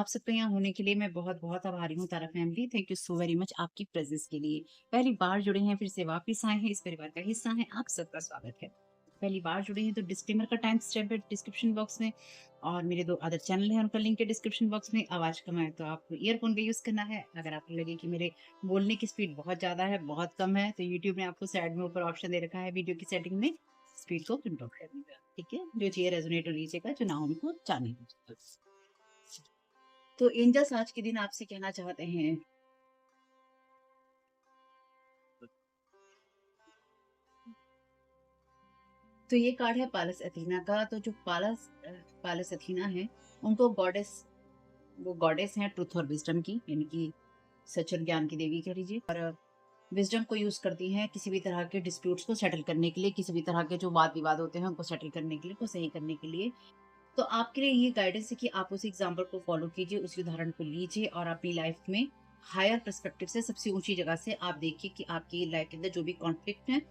आप सबके यहाँ होने के लिए मैं बहुत-बहुत आभारी हूँ Tara family. Thank you so very much आपकी प्रेज़ेंस के लिए। पहली बार जुड़े हैं, फिर से वापस आए हैं, इस परिवार का हिस्सा हैं, आप सबका स्वागत है। पहली बार जुड़े हैं तो डिस्क्लेमर का टाइम स्टैम्प है डिस्क्रिप्शन बॉक्स में और मेरे 2 अदर चैनल हैं, उनका लिंक है डिस्क्रिप्शन बॉक्स में। आवाज़ कम आए तो आपको ईयरफ़ोन का यूज़ करना है। अगर आपको लगे कि मेरे बोलने की स्पीड बहुत ज़्यादा है, बहुत कम है, तो यूट्यूब ने आपको साइड में ऊपर ऑप्शन दे रखा है वीडियो की सेटिंग में, स्पीड को कंट्रोल करने का, ठीक है? जो चाहिए रेज़ोनेट होनी चाहिए जो ना हो उनको जाने दीजिए। तो एंजल्स आज के दिन आपसे कहना चाहते हैं, तो ये कार्ड है पालस अथीना का। तो जो पालस अथीना है, उनको वो गॉडेस हैं ट्रुथ और विजडम की, यानी कि सच और ज्ञान की देवी कह लीजिए। और विजडम को यूज करती हैं किसी भी तरह के डिस्प्यूट्स को सेटल करने के लिए, किसी भी तरह के जो वाद विवाद होते हैं उनको सेटल करने के लिए, उनको सही करने के लिए। तो आपके लिए ये गाइडेंस है कि आप उस एग्जाम्पल को फॉलो कीजिए, उसी उदाहरण को लीजिए और अपनी लाइफ में हायर पर्सपेक्टिव से, सबसे ऊंची जगह से आप देखिए कि आपकी लाइफ के अंदर जो भी कॉन्फ्लिक्ट है,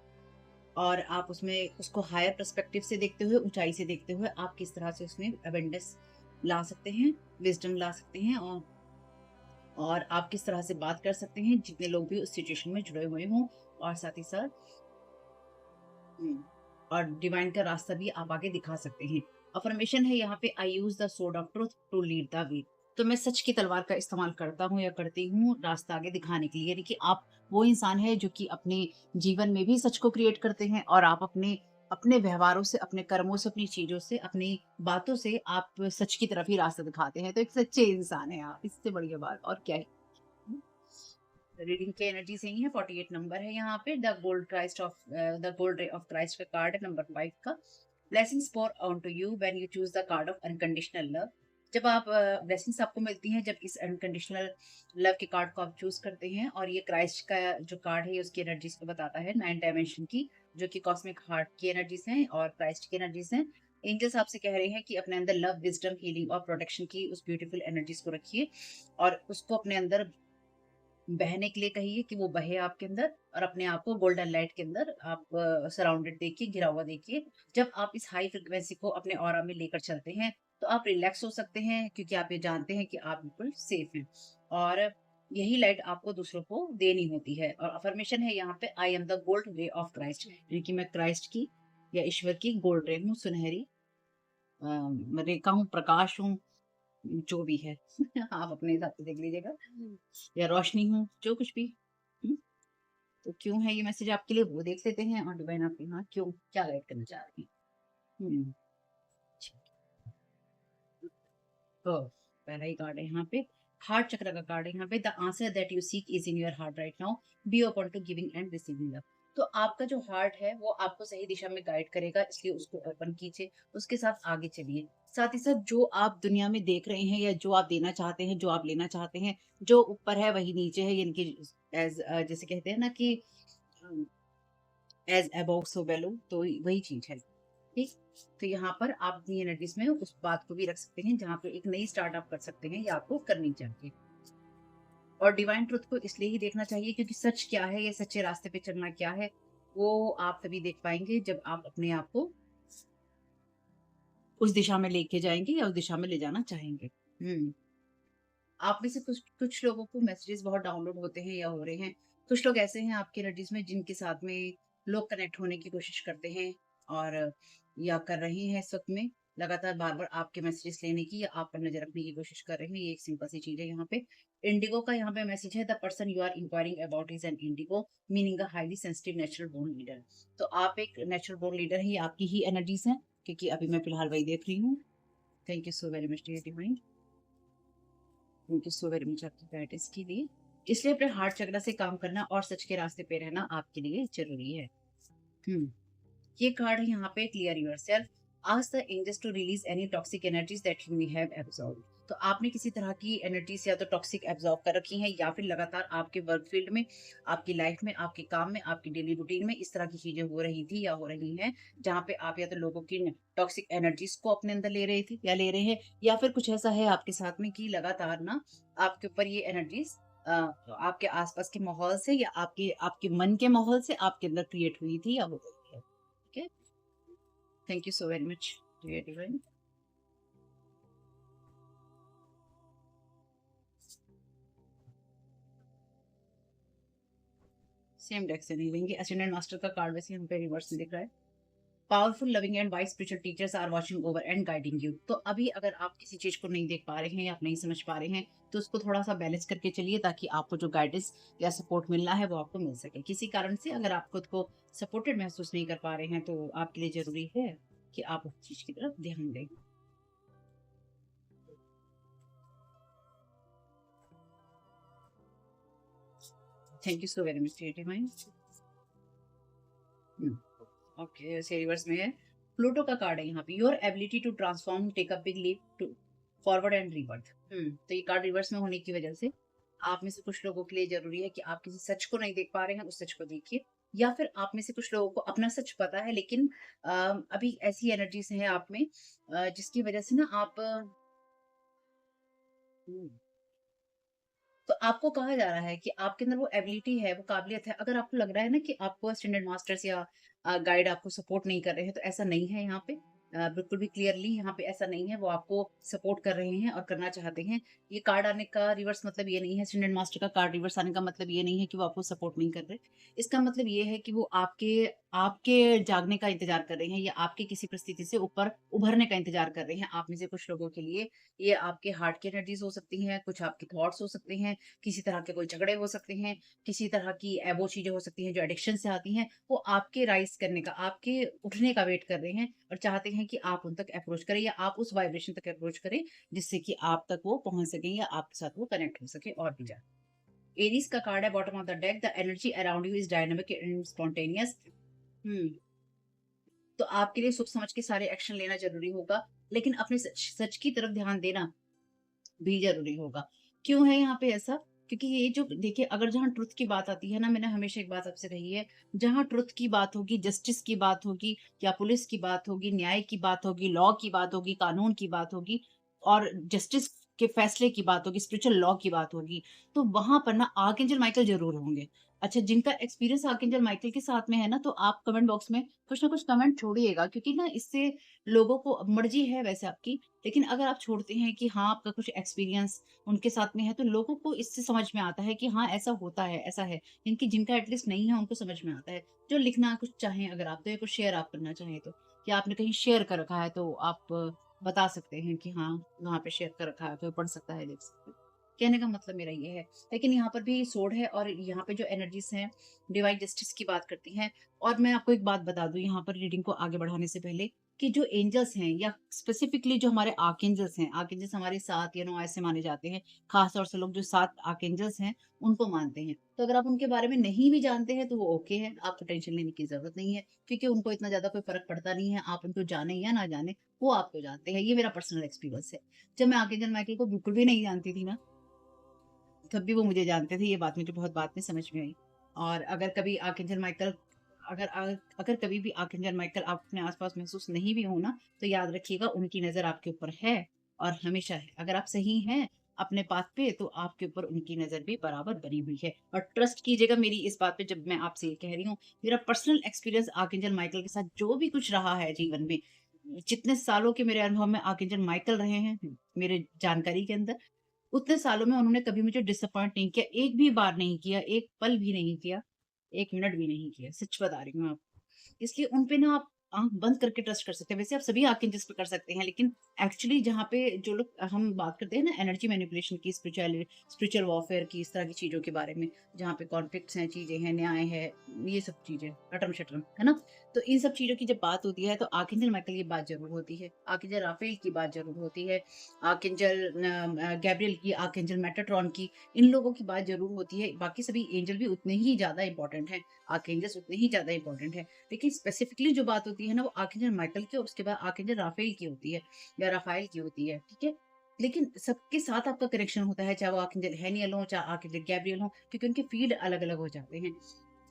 और आप उसमें उसको हायर पर्सपेक्टिव से देखते हुए, ऊंचाई से देखते हुए आप किस तरह से उसमें अबेंडेंस ला सकते हैं, विजडम ला सकते हैं, और आप किस तरह से बात कर सकते हैं जितने लोग भी उस सिचुएशन में जुड़े हुए हों। और साथ ही साथ और डिवाइन का रास्ता भी आप आगे दिखा सकते हैं। अफर्मेशन है यहाँ पे, I use the sword of truth to lead the way. तो मैं सच की तलवार का इस्तेमाल करता हूँ या करती हूँ रास्ता आगे दिखाने के लिए, यानी कि आप वो इंसान है जो कि अपने जीवन में भी सच को क्रिएट करते हैं, और आप अपने अपने व्यवहारों से, अपने कर्मों से, अपनी चीजों से, अपनी बातों से आप सच की तरफ ही रास्ता दिखाते हैं। तो एक सच्चे इंसान है आप, इससे बढ़िया बात और क्या है। रीडिंग के एनर्जी सही है। 48 नंबर है यहाँ पे। The gold ray of Christ का कार्ड है नंबर 5 का। Blessings pour on to you when you choose the card of unconditional love. जब आप ब्लेसिंग्स आपको मिलती हैं जब इस अनकंडीशनल लव के कार्ड को आप चूज करते हैं, और ये क्राइस्ट का जो कार्ड है उसकी एनर्जीज को बताता है 9 डायमेंशन की, जो कि कॉस्मिक हार्ट की एनर्जीज हैं और क्राइस्ट की एनर्जीज हैं। एंजल्स आपसे कह रहे हैं कि अपने अंदर लव, विजडम, हीलिंग और प्रोटेक्शन की उस ब्यूटीफुल एनर्जीज को रखिए, और उसको अपने अंदर बहने के लिए कहिए कि वो बहे आपके अंदर, और अपने आप को गोल्डन लाइट के अंदर आप सराउंडेड देखिए, घिरा हुआ देखिए। जब आप इस हाई फ्रिक्वेंसी को अपने ऑरा में लेकर चलते हैं तो आप रिलैक्स हो सकते हैं, क्योंकि आप ये जानते हैं कि आप बिल्कुल सेफ हैं, और यही लाइट आपको दूसरों को देनी होती है। और अफर्मेशन है यहाँ पे, I am the gold ray of Christ, यानी कि मैं क्राइस्ट की या ईश्वर की गोल्ड रे हूँ, सुनहरी रेखा हूँ, प्रकाश हूँ, जो भी है। आप अपने हिसाब से देख लीजिएगा, या रोशनी हूँ, जो कुछ भी। हुँ, तो क्यों है ये मैसेज आपके लिए वो देख लेते हैं, और डिवाइन आपके यहाँ क्यों क्या गाइड करना चाह रही हैं। ठीक है। तो पहला ही कार्ड है यहाँ पे, हार्ट चक्र का कार्ड है यहाँ पे। The answer that you seek is in your heart right now, be open to giving and receiving love. तो आपका जो हार्ट है वो आपको सही दिशा में गाइड करेगा, इसलिए उसको ओपन कीजिए, उसके साथ आगे चलिए। साथ ही साथ जो आप दुनिया में देख रहे हैं, या जो आप देना चाहते हैं, जो आप लेना चाहते हैं, जो ऊपर है वही नीचे है, यानी कि जैसे कहते हैं ना कि एज अबव सो बेलो, तो वही चीज है। ठीक। तो यहाँ पर आप अपनी एनर्जीज में उस बात को भी रख सकते हैं जहाँ पे एक नई स्टार्ट आप कर सकते हैं, या आपको करनी चाहिए। और डिवाइन ट्रुथ को इसलिए ही देखना चाहिए क्योंकि सच क्या है, या सच्चे रास्ते पे चलना क्या है, वो आप तभी देख पाएंगे जब आप अपने आप को उस दिशा में लेके जाएंगे, या उस दिशा में ले जाना चाहेंगे। हम्म। आप में से कुछ कुछ लोगों को मैसेजेस बहुत डाउनलोड होते हैं या हो रहे हैं। कुछ लोग ऐसे हैं आपके एनर्जीज में जिनके साथ में लोग कनेक्ट होने की कोशिश करते हैं, और या कर रहे हैं इस वक्त में, लगातार बार बार आपके मैसेजेस लेने की या आप पर नजर रखने की कोशिश कर रहे हैं। ये एक सिंपल सी चीज है यहाँ पे। इंडिगो का यहाँ पे मैसेज है, the person you are enquiring about is an indigo, meaning a highly sensitive natural born leader. तो आप एक नेचुरल बोर्न लीडर है, ये आपकी ही एनर्जीज हैं, क्योंकि अभी मैं फिलहाल वही देख रही हूँ। Thank you so very much dear divine, thank you so very much आपकी गाइडेंस के लिए। इसलिए अपने हार्ट चक्र से काम करना और सच के रास्ते पे रहना आपके लिए जरूरी है। हम्म। ये कार्ड है यहाँ पे, clear yourself, ask the angels to release any toxic energies that you may have absorbed. तो आपने किसी तरह की एनर्जीज या तो टॉक्सिक एब्जॉर्ब कर रखी हैं, या फिर लगातार आपके वर्क फील्ड में, आपकी लाइफ में, आपके काम में, आपकी डेली रूटीन में इस तरह की चीजें हो रही थी या हो रही हैं, जहाँ पे आप या तो लोगों की टॉक्सिक एनर्जीज को अपने अंदर ले रहे थे या ले रहे हैं, या फिर कुछ ऐसा है आपके साथ में कि लगातार ना आपके ऊपर ये एनर्जीज आपके आसपास के माहौल से, या आपके आपके मन के माहौल से आपके अंदर क्रिएट हुई थी या हो गई है। ठीक है। Thank you so very much, dear Divine. Same deck से नहीं लेंगे। असेंडेंट मास्टर का कार्ड वैसे यहाँ पे रिवर्स में दिख रहा है। Powerful loving and wise spiritual teachers are watching over and guiding you. तो अभी अगर आप किसी चीज को नहीं देख पा रहे हैं या आप नहीं समझ पा रहे हैं, तो उसको थोड़ा सा बैलेंस करके चलिए, ताकि आपको जो गाइडेंस या सपोर्ट मिलना है वो आपको मिल सके। किसी कारण से अगर आप खुद को सपोर्टेड महसूस नहीं कर पा रहे हैं, तो आपके लिए जरूरी है कि आप उस चीज की तरफ ध्यान दें। Thank you so very much creative mind. Okay, ऐसे रिवर्स में है। प्लूटो का कार्ड है यहाँ पे। Your ability to transform take a big leap to forward and revert. तो ये कार्ड रिवर्स में होने की वजह से आप में से कुछ लोगों के लिए जरूरी है कि आप किसी सच को नहीं देख पा रहे हैं, उस सच को देखिए। या फिर आप में से कुछ लोगों को अपना सच पता है, लेकिन अभी ऐसी एनर्जीज हैं आप में जिसकी वजह से ना आप हम्म, तो आपको कहा जा रहा है कि आपके अंदर वो एबिलिटी है, वो काबिलियत है। अगर आपको लग रहा है ना कि आपको स्टैंडर्ड मास्टर्स या गाइड आपको सपोर्ट नहीं कर रहे हैं, तो ऐसा नहीं है यहाँ पे। बिल्कुल भी क्लियरली यहाँ पे ऐसा नहीं है। वो आपको सपोर्ट कर रहे हैं और करना चाहते हैं। ये कार्ड आने का रिवर्स मतलब ये नहीं है, स्टैंडर्ड मास्टर का कार्ड रिवर्स आने का मतलब ये नहीं है कि वो आपको सपोर्ट नहीं कर रहे। इसका मतलब ये है कि वो आपके आपके जागने का इंतजार कर रहे हैं, या आपके किसी परिस्थिति से ऊपर उभरने का इंतजार कर रहे हैं। आप में से कुछ लोगों के लिए ये आपके हार्ट की एनर्जीज हो सकती हैं, कुछ आपके थॉट्स हो सकते हैं, किसी तरह के कोई झगड़े हो सकते हैं, किसी तरह की वो चीजें हो सकती हैं जो एडिक्शन से आती हैं। वो आपके राइज करने का, आपके उठने का वेट कर रहे हैं और चाहते हैं कि आप उन तक अप्रोच करें, या आप उस वाइब्रेशन तक अप्रोच करें जिससे कि आप तक वो पहुंच सके या आपके साथ वो कनेक्ट हो सके और भी ज्यादा। एरीज का कार्ड है bottom of the deck. The energy around you is dynamic and spontaneous. Hmm तो आपके लिए सोच समझ के सारे एक्शन लेना जरूरी होगा, लेकिन अपने सच की तरफ ध्यान देना भी ज़रूरी होगा। क्यों है यहाँ पे ऐसा? क्योंकि ये जो देखिए, अगर जहाँ ट्रुथ की बात आती है ना, मैंने हमेशा एक बात आपसे कही है, जहाँ ट्रुथ की बात होगी, जस्टिस की बात होगी, या पुलिस की बात होगी, न्याय की बात होगी, लॉ की बात होगी, कानून की बात होगी, और जस्टिस के फैसले की बात होगी, स्पिरिचुअल लॉ की बात होगी, तो वहाँ पर ना आर्कएंजल माइकल ज़रूर होंगे। अच्छा, जिनका एक्सपीरियंस आर्कएंजल माइकल के साथ में है ना, तो आप कमेंट बॉक्स में कुछ ना कुछ कमेंट छोड़िएगा, क्योंकि ना इससे लोगों को मर्ज़ी है वैसे आपकी, लेकिन अगर आप छोड़ते हैं कि हाँ, आपका कुछ एक्सपीरियंस उनके साथ में है, तो लोगों को इससे समझ में आता है कि हाँ, ऐसा होता है, ऐसा है। जिनका एटलीस्ट नहीं है, उनको समझ में आता है। जो लिखना कुछ चाहें अगर आप, तो या कुछ शेयर आप करना चाहें तो, या आपने कहीं शेयर कर रखा है, तो आप बता सकते हैं कि हाँ, वहाँ पे शेयर कर रखा है, कोई पढ़ सकता है, देख सकता है। कहने का मतलब मेरा ये है। लेकिन यहाँ पर भी सोड है, और यहाँ पे जो एनर्जीज़ हैं, डिवाइन जस्टिस की बात करती हैं। और मैं आपको एक बात बता दूँ यहाँ पर रीडिंग को आगे बढ़ाने से पहले, कि जो एंजल्स हैं, या स्पेसिफिकली जो हमारे आर्कएंजल्स हैं, आर्कएंजल्स हमारे 7 या 9 ऐसे माने जाते हैं। खास तौर से लोग जो 7 आर्कएंजल्स हैं, उनको मानते हैं। तो अगर आप उनके बारे में नहीं भी जानते हैं, तो वो ओके है, आपको टेंशन लेने की ज़रूरत नहीं है, क्योंकि उनको इतना ज़्यादा कोई फ़र्क पड़ता नहीं है, आप उनको जाने या ना जाने, वो आपको जानते हैं। ये मेरा पर्सनल एक्सपीरियंस है। जब मैं आर्कएंजल माइकल को बिल्कुल भी नहीं जानती थी ना, तब भी वो मुझे जानते थे। ये बात मुझे बहुत बाद में समझ में आई। और अगर कभी आर्कएंजल माइकल अगर अ, अगर कभी भी आर्कएंजल माइकल आप अपने आस-पास महसूस नहीं भी हो ना, तो याद रखिएगा, उनकी नज़र आपके ऊपर है और हमेशा है। अगर आप सही हैं अपने पाथ पे, तो आपके ऊपर उनकी नज़र भी बराबर बनी हुई है। और ट्रस्ट कीजिएगा मेरी इस बात पे, जब मैं आपसे ये कह रही हूँ, मेरा पर्सनल एक्सपीरियंस आर्कएंजल माइकल के साथ जो भी कुछ रहा है जीवन में, जितने सालों के मेरे अनुभव में आर्कएंजल माइकल रहे हैं, मेरे जानकारी के अंदर, उतने सालों में उन्होंने कभी मुझे डिसअपॉइंट नहीं किया, एक भी बार नहीं किया, एक पल भी नहीं किया, 1 मिनट भी नहीं किया, सच बता रही हूँ आपको। इसलिए उन पे ना आप आँख बंद करके ट्रस्ट कर सकते हैं। वैसे आप सभी आँखें जिस पे कर सकते हैं, लेकिन एक्चुअली जहाँ पे जो लोग हम बात करते हैं ना एनर्जी मैनिपुलेशन की, स्पिरिचुअल वॉरफेयर की, इस तरह की चीज़ों के बारे में, जहाँ पे कॉन्फ्लिक्ट्स हैं, चीज़ें हैं, न्याय है, ये सब चीज़ें, अटम-शटम, है ना? तो इन सब चीज़ों की जब बात होती है, तो आर्कएंजल माइकल की बात ज़रूर होती है, आर्कएंजल राफेल की बात ज़रूर होती है, आर्कएंजल गैब्रियल की, आर्कएंजल मेटाट्रॉन की, इन लोगों की बात ज़रूर होती है। बाकी सभी एंजल भी उतने ही ज़्यादा इम्पोर्टेंट हैं, आर्कएंजल्स उतने ही ज़्यादा इम्पोर्टेंट हैं। लेकिन स्पेसिफिकली जो बात होती है ना, वो आर्कएंजल माइकल की और उसके बाद आर्कएंजल राफेल की होती है, या राफाइल की होती है, ठीक है? लेकिन सबके साथ आपका कनेक्शन होता है, चाहे वो आर्कएंजल हैनियल हो, चाहे आर्कएंजल गैब्रियल हो, क्योंकि उनके फील्ड अलग-अलग हो जाते हैं।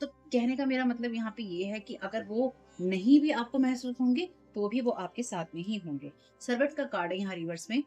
तो कहने का मेरा मतलब यहाँ पे ये है कि अगर वो नहीं भी आपको महसूस होंगे, तो भी वो आपके साथ में ही होंगे। सर्वेंट का कार्ड है यहाँ रिवर्स में।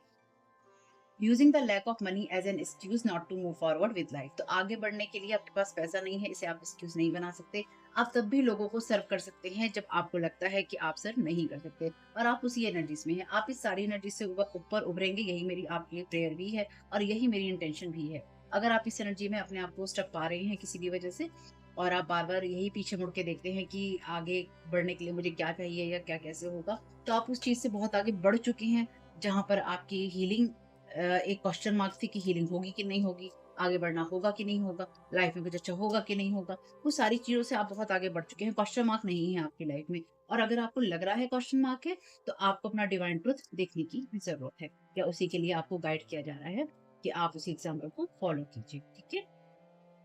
Using the lack of money as an excuse not to move forward with life. तो आगे बढ़ने के लिए आपके पास पैसा नहीं है, इसे आप एक्सक्यूज नहीं बना सकते। आप तब भी लोगों को सर्व कर सकते हैं जब आपको लगता है कि आप सर्व नहीं कर सकते, और आप उसी एनर्जीज में हैं। आप इस सारी एनर्जी से ऊपर उभरेंगे, यही मेरी आपके लिए प्रेयर भी है और यही मेरी इंटेंशन भी है। अगर आप इस एनर्जी में अपने आप को स्टक पा रहे हैं किसी भी वजह से, और आप बार-बार यही पीछे मुड़ के देखते हैं कि आगे बढ़ने के लिए मुझे क्या चाहिए या क्या कैसे होगा, तो आप उस चीज़ से बहुत आगे बढ़ चुके हैं, जहाँ पर आपकी हीलिंग एक क्वेश्चन मार्क थी कि हीलिंग होगी कि नहीं होगी, आगे बढ़ना होगा कि नहीं होगा, लाइफ में कुछ अच्छा होगा कि नहीं होगा। वो सारी चीज़ों से आप बहुत आगे बढ़ चुके हैं, क्वेश्चन मार्क नहीं है आपकी लाइफ में। और अगर आपको लग रहा है क्वेश्चन मार्क है, तो आपको अपना डिवाइन ट्रुथ देखने की ज़रूरत है, या उसी के लिए आपको गाइड किया जा रहा है कि आप उसी एग्ज़ाम्पल को फॉलो कीजिए, ठीक है?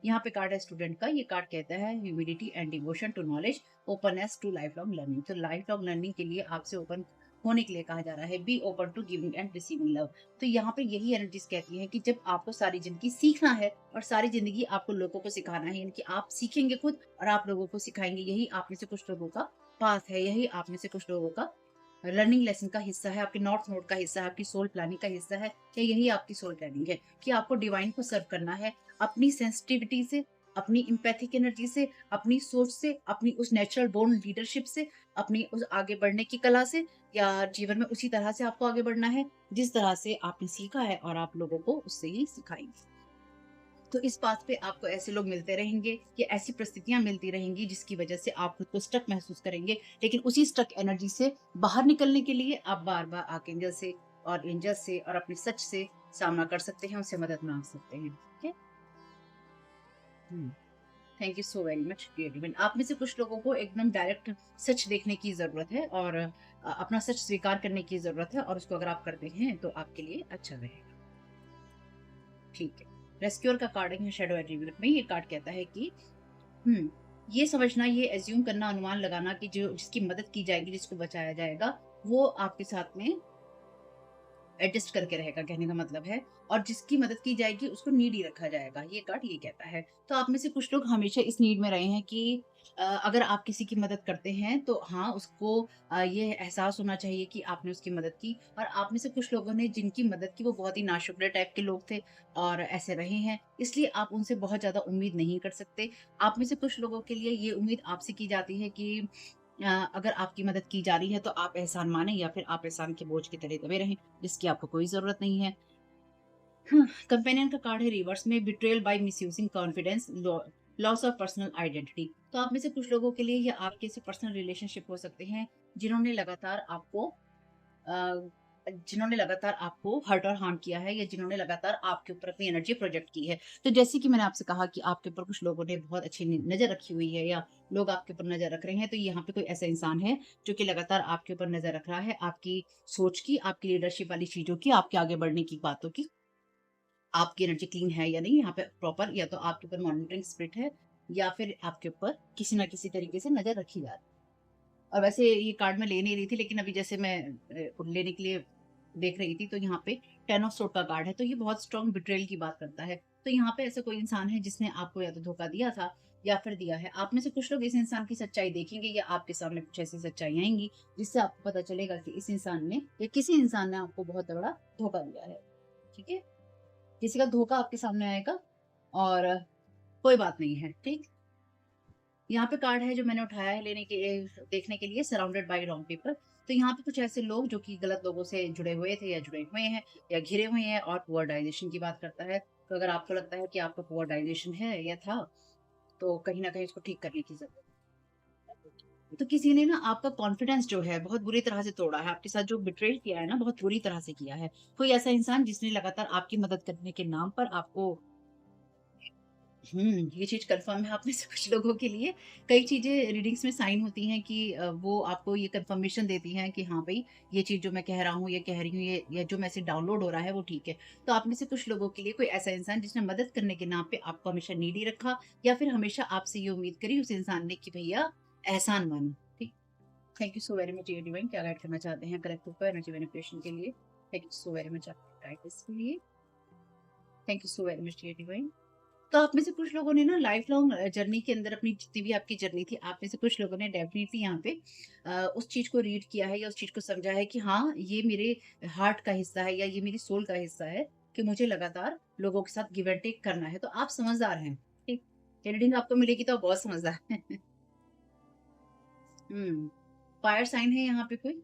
यहाँ पे कार्ड है स्टूडेंट का। ये कार्ड कहता है humility and devotion to knowledge, openness to life long learning. तो लाइफ लॉन्ग लर्निंग के लिए आपसे ओपन होने के लिए कहा जा रहा है, be open to giving and receiving love. तो यहाँ पे यही एनर्जीज कहती हैं कि जब आपको सारी जिंदगी सीखना है और सारी जिंदगी आपको लोगों को सिखाना है, यानी कि आप सीखेंगे खुद और आप लोगों को सिखाएंगे, यही आप में से कुछ लोगों का पाथ है, यही आप में से कुछ लोगों का लर्निंग लेसन का हिस्सा है, आपके नॉर्थ नोड का हिस्सा है, आपकी सोल प्लानिंग का हिस्सा है, या यही आपकी सोल प्लानिंग है कि आपको डिवाइन को सर्व करना है अपनी सेंसिटिविटी से, अपनी एम्पैथिक एनर्जी से, अपनी सोच से, अपनी उस नेचुरल बोर्न लीडरशिप से, अपनी उस आगे बढ़ने की कला से, या जीवन में उसी तरह से आपको आगे बढ़ना है जिस तरह से आपने सीखा है और आप लोगों को उससे ही सिखाएंगे। तो इस बात पे आपको ऐसे लोग मिलते रहेंगे या ऐसी परिस्थितियां मिलती रहेंगी जिसकी वजह से आप खुद को स्टक महसूस करेंगे, लेकिन उसी स्टक एनर्जी से बाहर निकलने के लिए आप बार बार आर्कएंजल से और एंजल से और अपने सच से सामना कर सकते हैं, उससे मदद मांग सकते हैं, ठीक है। Thank you so very much dear divine. आप में से कुछ लोगों को एकदम डायरेक्ट सच देखने की ज़रूरत है और अपना सच स्वीकार करने की ज़रूरत है, और उसको अगर आप करते हैं तो आपके लिए अच्छा रहेगा। ठीक है। रेस्क्यूअर का कार्ड है शैडो एट्रीब्यूट में। ये कार्ड कहता है कि ये समझना, ये एज़्यूम करना, अनुमान लगाना कि जो जिसकी मदद की जाएगी, जिसको बचाया जाएगा, वो आपके साथ में एडजस्ट करके रहेगा, कहने का मतलब है। और जिसकी मदद की जाएगी उसको नीडी रखा जाएगा, ये कार्ड ये कहता है। तो आप में से कुछ लोग हमेशा इस नीड में रहे हैं कि अगर आप किसी की मदद करते हैं तो हाँ, उसको ये एहसास होना चाहिए कि आपने उसकी मदद की। और आप में से कुछ लोगों ने जिनकी मदद की वो बहुत ही नाशुक्र टाइप के लोग थे और ऐसे रहे हैं, इसलिए आप उनसे बहुत ज़्यादा उम्मीद नहीं कर सकते। आप में से कुछ लोगों के लिए ये उम्मीद आपसे की जाती है कि अगर आपकी मदद की जा रही है तो आप एहसान मानें या फिर आप एहसान के बोझ के तले दबे रहें, जिसकी आपको कोई ज़रूरत नहीं है। कंपेनियन का कार्ड है रिवर्स में, betrayal by misusing confidence, loss of personal identity. तो आप में से कुछ लोगों के लिए ये आपके से पर्सनल रिलेशनशिप हो सकते हैं जिन्होंने लगातार आपको अ, जिन्होंने लगातार आपको हर्ट और हार्म किया है, या जिन्होंने लगातार आपके ऊपर अपनी एनर्जी प्रोजेक्ट की है। तो जैसे कि मैंने आपसे कहा कि आपके ऊपर कुछ लोगों ने बहुत अच्छी नज़र रखी हुई है, या लोग आपके ऊपर नज़र रख रहे हैं, तो यहाँ पे कोई ऐसा इंसान है जो कि लगातार आपके ऊपर नज़र रख रहा है, आपकी सोच की, आपकी लीडरशिप वाली चीज़ों की, आपके आगे बढ़ने की बातों की। आपकी एनर्जी क्लीन है या नहीं, यहाँ पे प्रॉपर या तो आपके ऊपर मॉनिटरिंग स्पिरिट है, या फिर आपके ऊपर किसी ना किसी तरीके से नज़र रखी जा रही है। और वैसे ये कार्ड मैं ले नहीं रही थी, लेकिन अभी जैसे मैं लेने के लिए देख रही थी, तो यहाँ पे 10 ऑफ सोर्ड का कार्ड है, तो ये बहुत स्ट्रॉन्ग बिट्रेयल की बात करता है। तो यहाँ पे ऐसा कोई इंसान है जिसने आपको या तो धोखा दिया था या फिर दिया है। आप में से कुछ लोग इस इंसान की सच्चाई देखेंगे, या आपके सामने कुछ ऐसी सच्चाई आएँगी जिससे आपको पता चलेगा कि इस इंसान ने या किसी इंसान ने आपको बहुत बड़ा धोखा दिया है। ठीक है? किसी का धोखा आपके सामने आएगा और कोई बात नहीं है, ठीक? यहाँ पे कार्ड है जो मैंने उठाया है लेने के देखने के लिए, सराउंडेड बाय रॉन्ग पीपल। तो यहाँ पे कुछ ऐसे लोग जो कि गलत लोगों से जुड़े हुए थे या जुड़े हुए हैं या घिरे हुए हैं, और पुअर डाइजेशन की बात करता है। तो अगर आपको लगता है कि आपका पुअर डाइजेशन है या था, तो कहीं न कहीं इसको ठीक करने की ज़रूरत है। तो किसी ने ना आपका कॉन्फिडेंस जो है बहुत बुरी तरह से तोड़ा है, आपके साथ जो बिट्रेयल किया है ना बहुत बुरी तरह से किया है। कोई ऐसा इंसान जिसने लगातार आपकी मदद करने के नाम पर आपको ये चीज़ कन्फर्म है आप में से कुछ लोगों के लिए। कई चीज़ें रीडिंग्स में साइन होती हैं कि वो आपको ये कन्फर्मेशन देती हैं कि हाँ भई, ये चीज़ जो मैं कह रहा हूँ, ये कह रही हूँ, ये या जो मैसेज डाउनलोड हो रहा है वो ठीक है। तो आप में से कुछ लोगों के लिए कोई ऐसा इंसान जिसने मदद करने के नाम पे आपको हमेशा नीडी रखा, या फिर हमेशा आपसे ये उम्मीद करी उस इंसान ने कि भैया एहसान मानो। ठीक। Thank you so very much dear divine. क्या गाइड करना चाहते हैं कलेक्टिव को एनर्जी मैनिपुलेशन के लिए? Thank you so very much आपके गाइडेंस के लिए। Thank you so very much dear divine. तो आप में से कुछ लोगों ने ना लाइफ लॉन्ग जर्नी के अंदर अपनी जितनी भी आपकी जर्नी थी, आप में से कुछ लोगों ने डेफ़िनिटली यहाँ पे उस चीज़ को रीड किया है या उस चीज़ को समझा है कि हाँ, ये मेरे हार्ट का हिस्सा है या ये मेरी सोल का हिस्सा है कि मुझे लगातार लोगों के साथ गिव एंड टेक करना है। तो आप समझदार हैं, ठीक? ये रीडिंग आपको मिलेगी तो आप बहुत समझदार हैं। हुँ, फायर साइन है यहाँ पे कोई?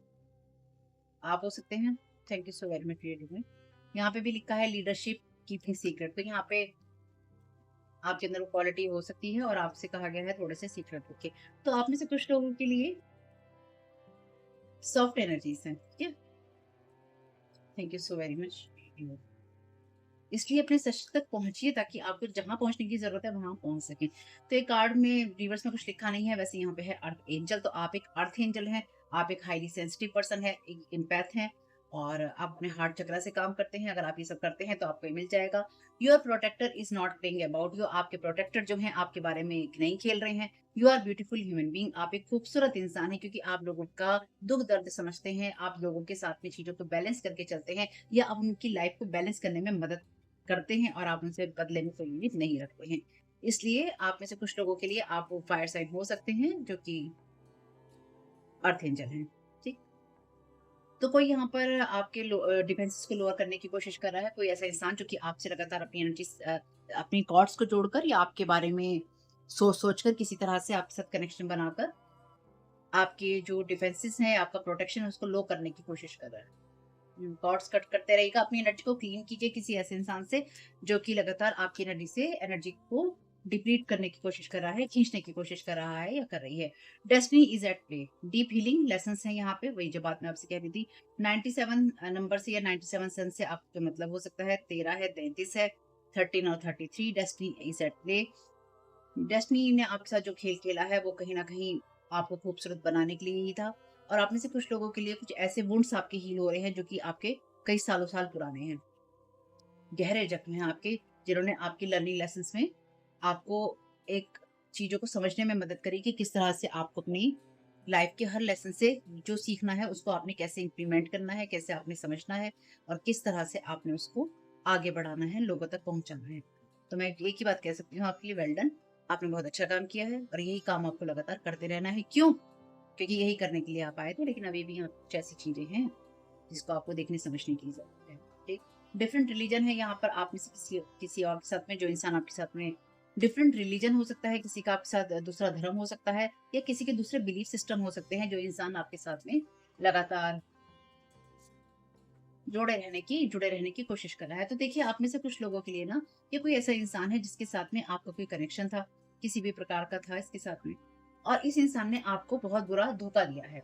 आप हो सकते हैं। Thank you so very much reading में। यहाँ पे भी लिखा है लीडरशिप कीपिंग सीक्रेट, तो यहाँ पे आपके अंदर वो क्वालिटी हो सकती है और आपसे कहा गया है थोड़े से सीक्रेट रखें। तो आप में से कुछ लोगों के लिए सॉफ्ट एनर्जीज हैं, ठीक है? Thank you so very much. इसलिए अपने सच तक पहुँचिए ताकि आपको जहाँ पहुँचने की ज़रूरत है वहाँ पहुँच सकें। तो ये कार्ड में रिवर्स में कुछ लिखा नहीं है, वैसे यहाँ पे है अर्थ एंजल, तो आप एक अर्थ एंजल हैं, आप एक हाइली सेंसिटिव पर्सन हैं, एक एम्पैथ हैं और आप अपने हार्ट चक्रा से काम करते हैं। अगर आप ये सब करते हैं तो आपको ये मिल जाएगा। Your protector is not playing about you, आपके प्रोटेक्टर जो हैं आपके बारे में नहीं खेल रहे हैं। You are beautiful human being, आप एक खूबसूरत इंसान हैं क्योंकि आप लोगों का दुःख-दर्द समझते हैं, आप लोगों के साथ में चीज़ों को बैलेंस करके चलते हैं या आप उनकी लाइफ़ को बैलेंस करने में मदद करते हैं और आप उनसे बदले में कोई उम्मीद नहीं रखते हैं। इसलिए आप में से कुछ लोगों के लिए आप वो फायर साइन हो सकते हैं जो कि अर्थ एंजल हैं, ठीक? तो कोई यहाँ पर आपके डिफेंसेस को लोअर करने की कोशिश कर रहा है, कोई ऐसा इंसान जो कि आपसे लगातार अपनी अपनी कॉर्ड्स को जोड़कर या आपके बारे में सोच-सोच कर किसी तरह से आपके साथ कनेक्शन बनाकर आपके जो डिफेंसेस हैं, आपका प्रोटेक्शन है उसको लो करने की कोशिश कर रहा है। कॉर्ड्स कट करते रहिएगा, अपनी एनर्जी को क्लीन कीजिए किसी ऐसे इंसान से जो कि लगातार आपकी एनर्जी को डिप्लीट करने की कोशिश कर रहा है, खींचने की कोशिश कर रहा है या कर रही है। Destiny is at play, deep healing lessons हैं यहाँ पे, वही जो बात मैं आपसे कह रही थी। 97 नंबर से या 97 सन से आपका मतलब हो सकता है 13 है, 33 है, 13 और 33। Destiny is at play, destiny ने आपके साथ जो खेल खेला है वो कहीं न कहीं आपको खूबसूरत बनाने के लिए ही था और आप में से कुछ लोगों के लिए कुछ ऐसे वुंड्स आपके हील हो रहे हैं जो कि आपके कई सालों-साल पुराने हैं। गहरे ज़ख्म हैं आपके, जिन्होंने आपकी लर्निंग लेसन्स में आपको एक चीज़ों को समझने में मदद करी कि किस तरह से आपको अपनी लाइफ़ के हर लेसन से जो सीखना है उसको आपने कैसे इम्प्लीमेंट करना है, कैसे आपने समझना है और किस तरह से आपने उसको आगे बढ़ाना है, लोगों तक पहुँचाना है। तो मैं एक ही बात कह सकती हूँ आपके लिए वेल डन। आपने बहुत अच्छा काम किया है और यही काम आपको लगातार करते रहना है। क्यों? क्योंकि यही करने के लिए आप आए थे, लेकिन अभी भी यहाँ कुछ ऐसी चीज़ें हैं जिसको आपको देखने समझने की ज़रूरत है। ठीक? डिफरेंट रिलीजन है यहाँ पर, आप में से किसी किसी और के साथ में, जो इंसान आपके साथ में डिफरेंट रिलीजन हो सकता है, किसी का आपके साथ दूसरा धर्म हो सकता है या किसी के दूसरे बिलीफ सिस्टम हो सकते हैं, जो इंसान आपके साथ में लगातार जुड़े रहने की कोशिश कर रहा है। तो देखिए, आप में से कुछ लोगों के लिए ना, ये कोई ऐसा इंसान है जिसके साथ में आपका कोई कनेक्शन था, किसी भी प्रकार का था इसके साथ में और इस इंसान ने आपको बहुत बुरा धोखा दिया है।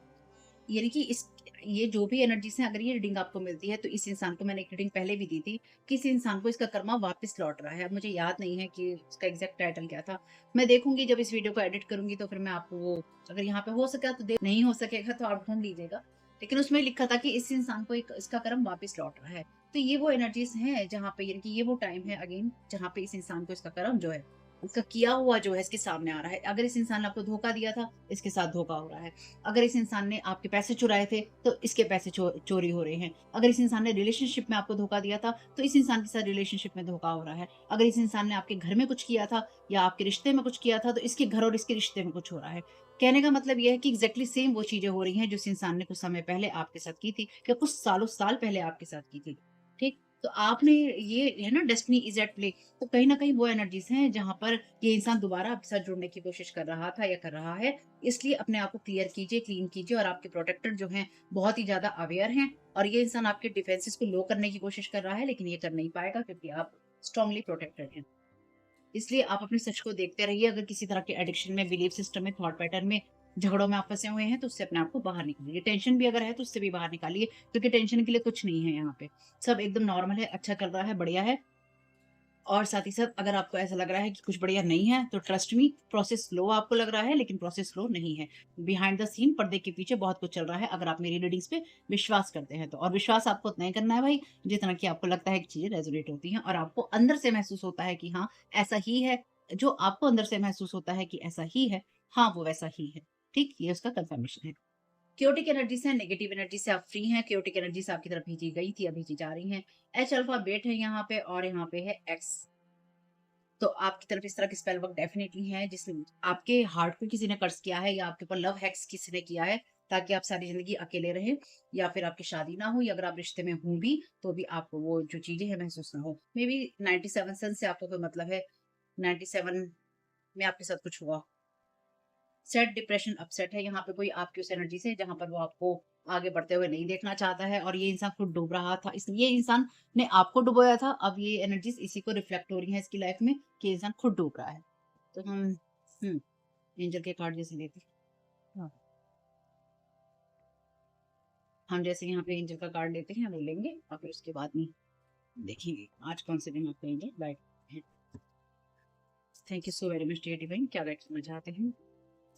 यानी कि इस ये जो भी एनर्जीज़ हैं, अगर ये रीडिंग आपको मिलती है, तो इस इंसान को मैंने एक रीडिंग पहले भी दी थी कि इस इंसान को इसका कर्मा वापस लौट रहा है। अब मुझे याद नहीं है कि उसका एग्ज़ैक्ट टाइटल क्या था। मैं देखूँगी जब इस वीडियो को एडिट करूँगी तो फिर मैं आपको वो, अगर यहाँ पे हो सका तो दे, नहीं हो सकेगा तो आप ढूँढ लीजिएगा। लेकिन उसमें लिखा था कि इस इंसान को एक इसका कर्म वापस लौट रहा है। तो ये वो एनर्जीज़ हैं जहाँ पे, यानी कि ये वो टाइम है अगेन जहाँ पे इस इंसान को इसका कर्म जो है, उसका किया हुआ जो है इसके सामने आ रहा है। अगर इस इंसान ने आपको धोखा दिया था, इसके साथ धोखा हो रहा है। अगर इस इंसान ने आपके पैसे चुराए थे, तो इसके पैसे चोरी हो रहे हैं। अगर इस इंसान ने रिलेशनशिप में आपको धोखा दिया था, तो इस इंसान के साथ रिलेशनशिप में धोखा हो रहा है। अगर इस इंसान ने आपके घर में कुछ किया था या आपके रिश्ते में कुछ किया था, तो इसके घर और इसके रिश्ते में कुछ हो रहा है। कहने का मतलब ये है कि एग्ज़ैक्टली सेम वो चीज़ें हो रही हैं, जो इस इंसान ने कुछ समय पहले आपके साथ की थी या कुछ सालों-साल पहले आपके साथ की थी। ठीक? तो आपने, ये है ना डेस्टिनी इज़ एट प्ले, तो कहीं न कहीं वो एनर्जीज़ हैं, जहाँ पर ये इंसान दोबारा आपके साथ जुड़ने की कोशिश कर रहा था या कर रहा है। इसलिए अपने आप को क्लियर कीजिए, क्लीन कीजिए और आपके प्रोटेक्टर जो हैं बहुत ही ज़्यादा अवेयर हैं और ये इंसान आपके डिफेंसेस को लो करने की कोशिश कर रहा है, लेकिन ये कर नहीं पाएगा क्योंकि आप स्ट्रांगली प्रोटेक्टेड हैं। इसलिए आप अपने सच को देखते रहिए। अगर किसी तरह के एडिक्शन में, बिलीफ सिस्टम में, थॉट पैटर्न में, झगड़ों में आप फँसे हुए हैं, तो उससे अपने आप को बाहर निकालिए। टेंशन भी अगर है, तो उससे भी बाहर निकालिए क्योंकि टेंशन के लिए कुछ नहीं है यहाँ पे। सब एकदम नॉर्मल है, अच्छा चल रहा है, बढ़िया है। और साथ ही साथ अगर आपको ऐसा लग रहा है कि कुछ बढ़िया नहीं है, तो ट्रस्ट मी, प्रोसेस स्लो आपको लग रहा है, लेकिन प्रोसेस स्लो नहीं है। बिहाइंड द सीन, पर्दे के पीछे बहुत कुछ चल रहा है, अगर आप मेरी रीडिंग्स पे विश्वास करते हैं तो। और विश्वास आपको उतना ही करना है भाई, जितना कि आपको लगता है कि चीज़ें रेज़ोनेट होती हैं और आपको अंदर से महसूस होता है कि हाँ, ऐसा ही है। जो आपको अंदर से महसूस होता है कि ऐसा ही है, हाँ, वो वैसा ही है। ठीक? ये उसका कन्फर्मेशन है। क्योटिक एनर्जी से, नेगेटिव एनर्जी से आप फ्री हैं। क्योटिक एनर्जी से आपकी तरफ भेजी गई थी, अब भेजी जा रही हैं। एच अल्फा बेट है यहाँ पे और यहाँ पे है एक्स। तो आपकी तरफ इस तरह की स्पेल वर्क डेफिनिटली है, जिसने आपके हार्ट को किसी ने कर्स किया है या आपके ऊपर लव हैक्स किसी ने किया है ताकि आप सारी जिंदगी अकेले रहें या फिर आपकी शादी ना हो या अगर आप रिश्ते में हों भी तो भी आपको वो जो चीजें हैं महसूस ना हो। मे बी 97 सन से आपको कोई मतलब है, 97 में आपके साथ कुछ हुआ। सेट डिप्रेशन अपसेट है यहाँ पे कोई आपकी उस एनर्जी से, जहां पर वो आपको आगे बढ़ते हुए नहीं देखना चाहता है और ये इंसान खुद डूब रहा था, इसलिए ये इंसान ने आपको डुबोया था। अब ये एनर्जीज़ इसी को रिफ्लेक्ट हो रही हैं इसकी लाइफ़ में कि ये इंसान खुद डूब रहा है। तो हम एंजल के कार्ड जैसे लेते हैं। हाँ, हम जैसे यहाँ पे एंजल का कार्ड लेते हैं, वो लेंगे और फिर उसके बाद में देखेंगे आज कौन से दिन आपका एंजल गाइड है। Thank you so very much dear divine, क्या गाइड करना चाहते हैं?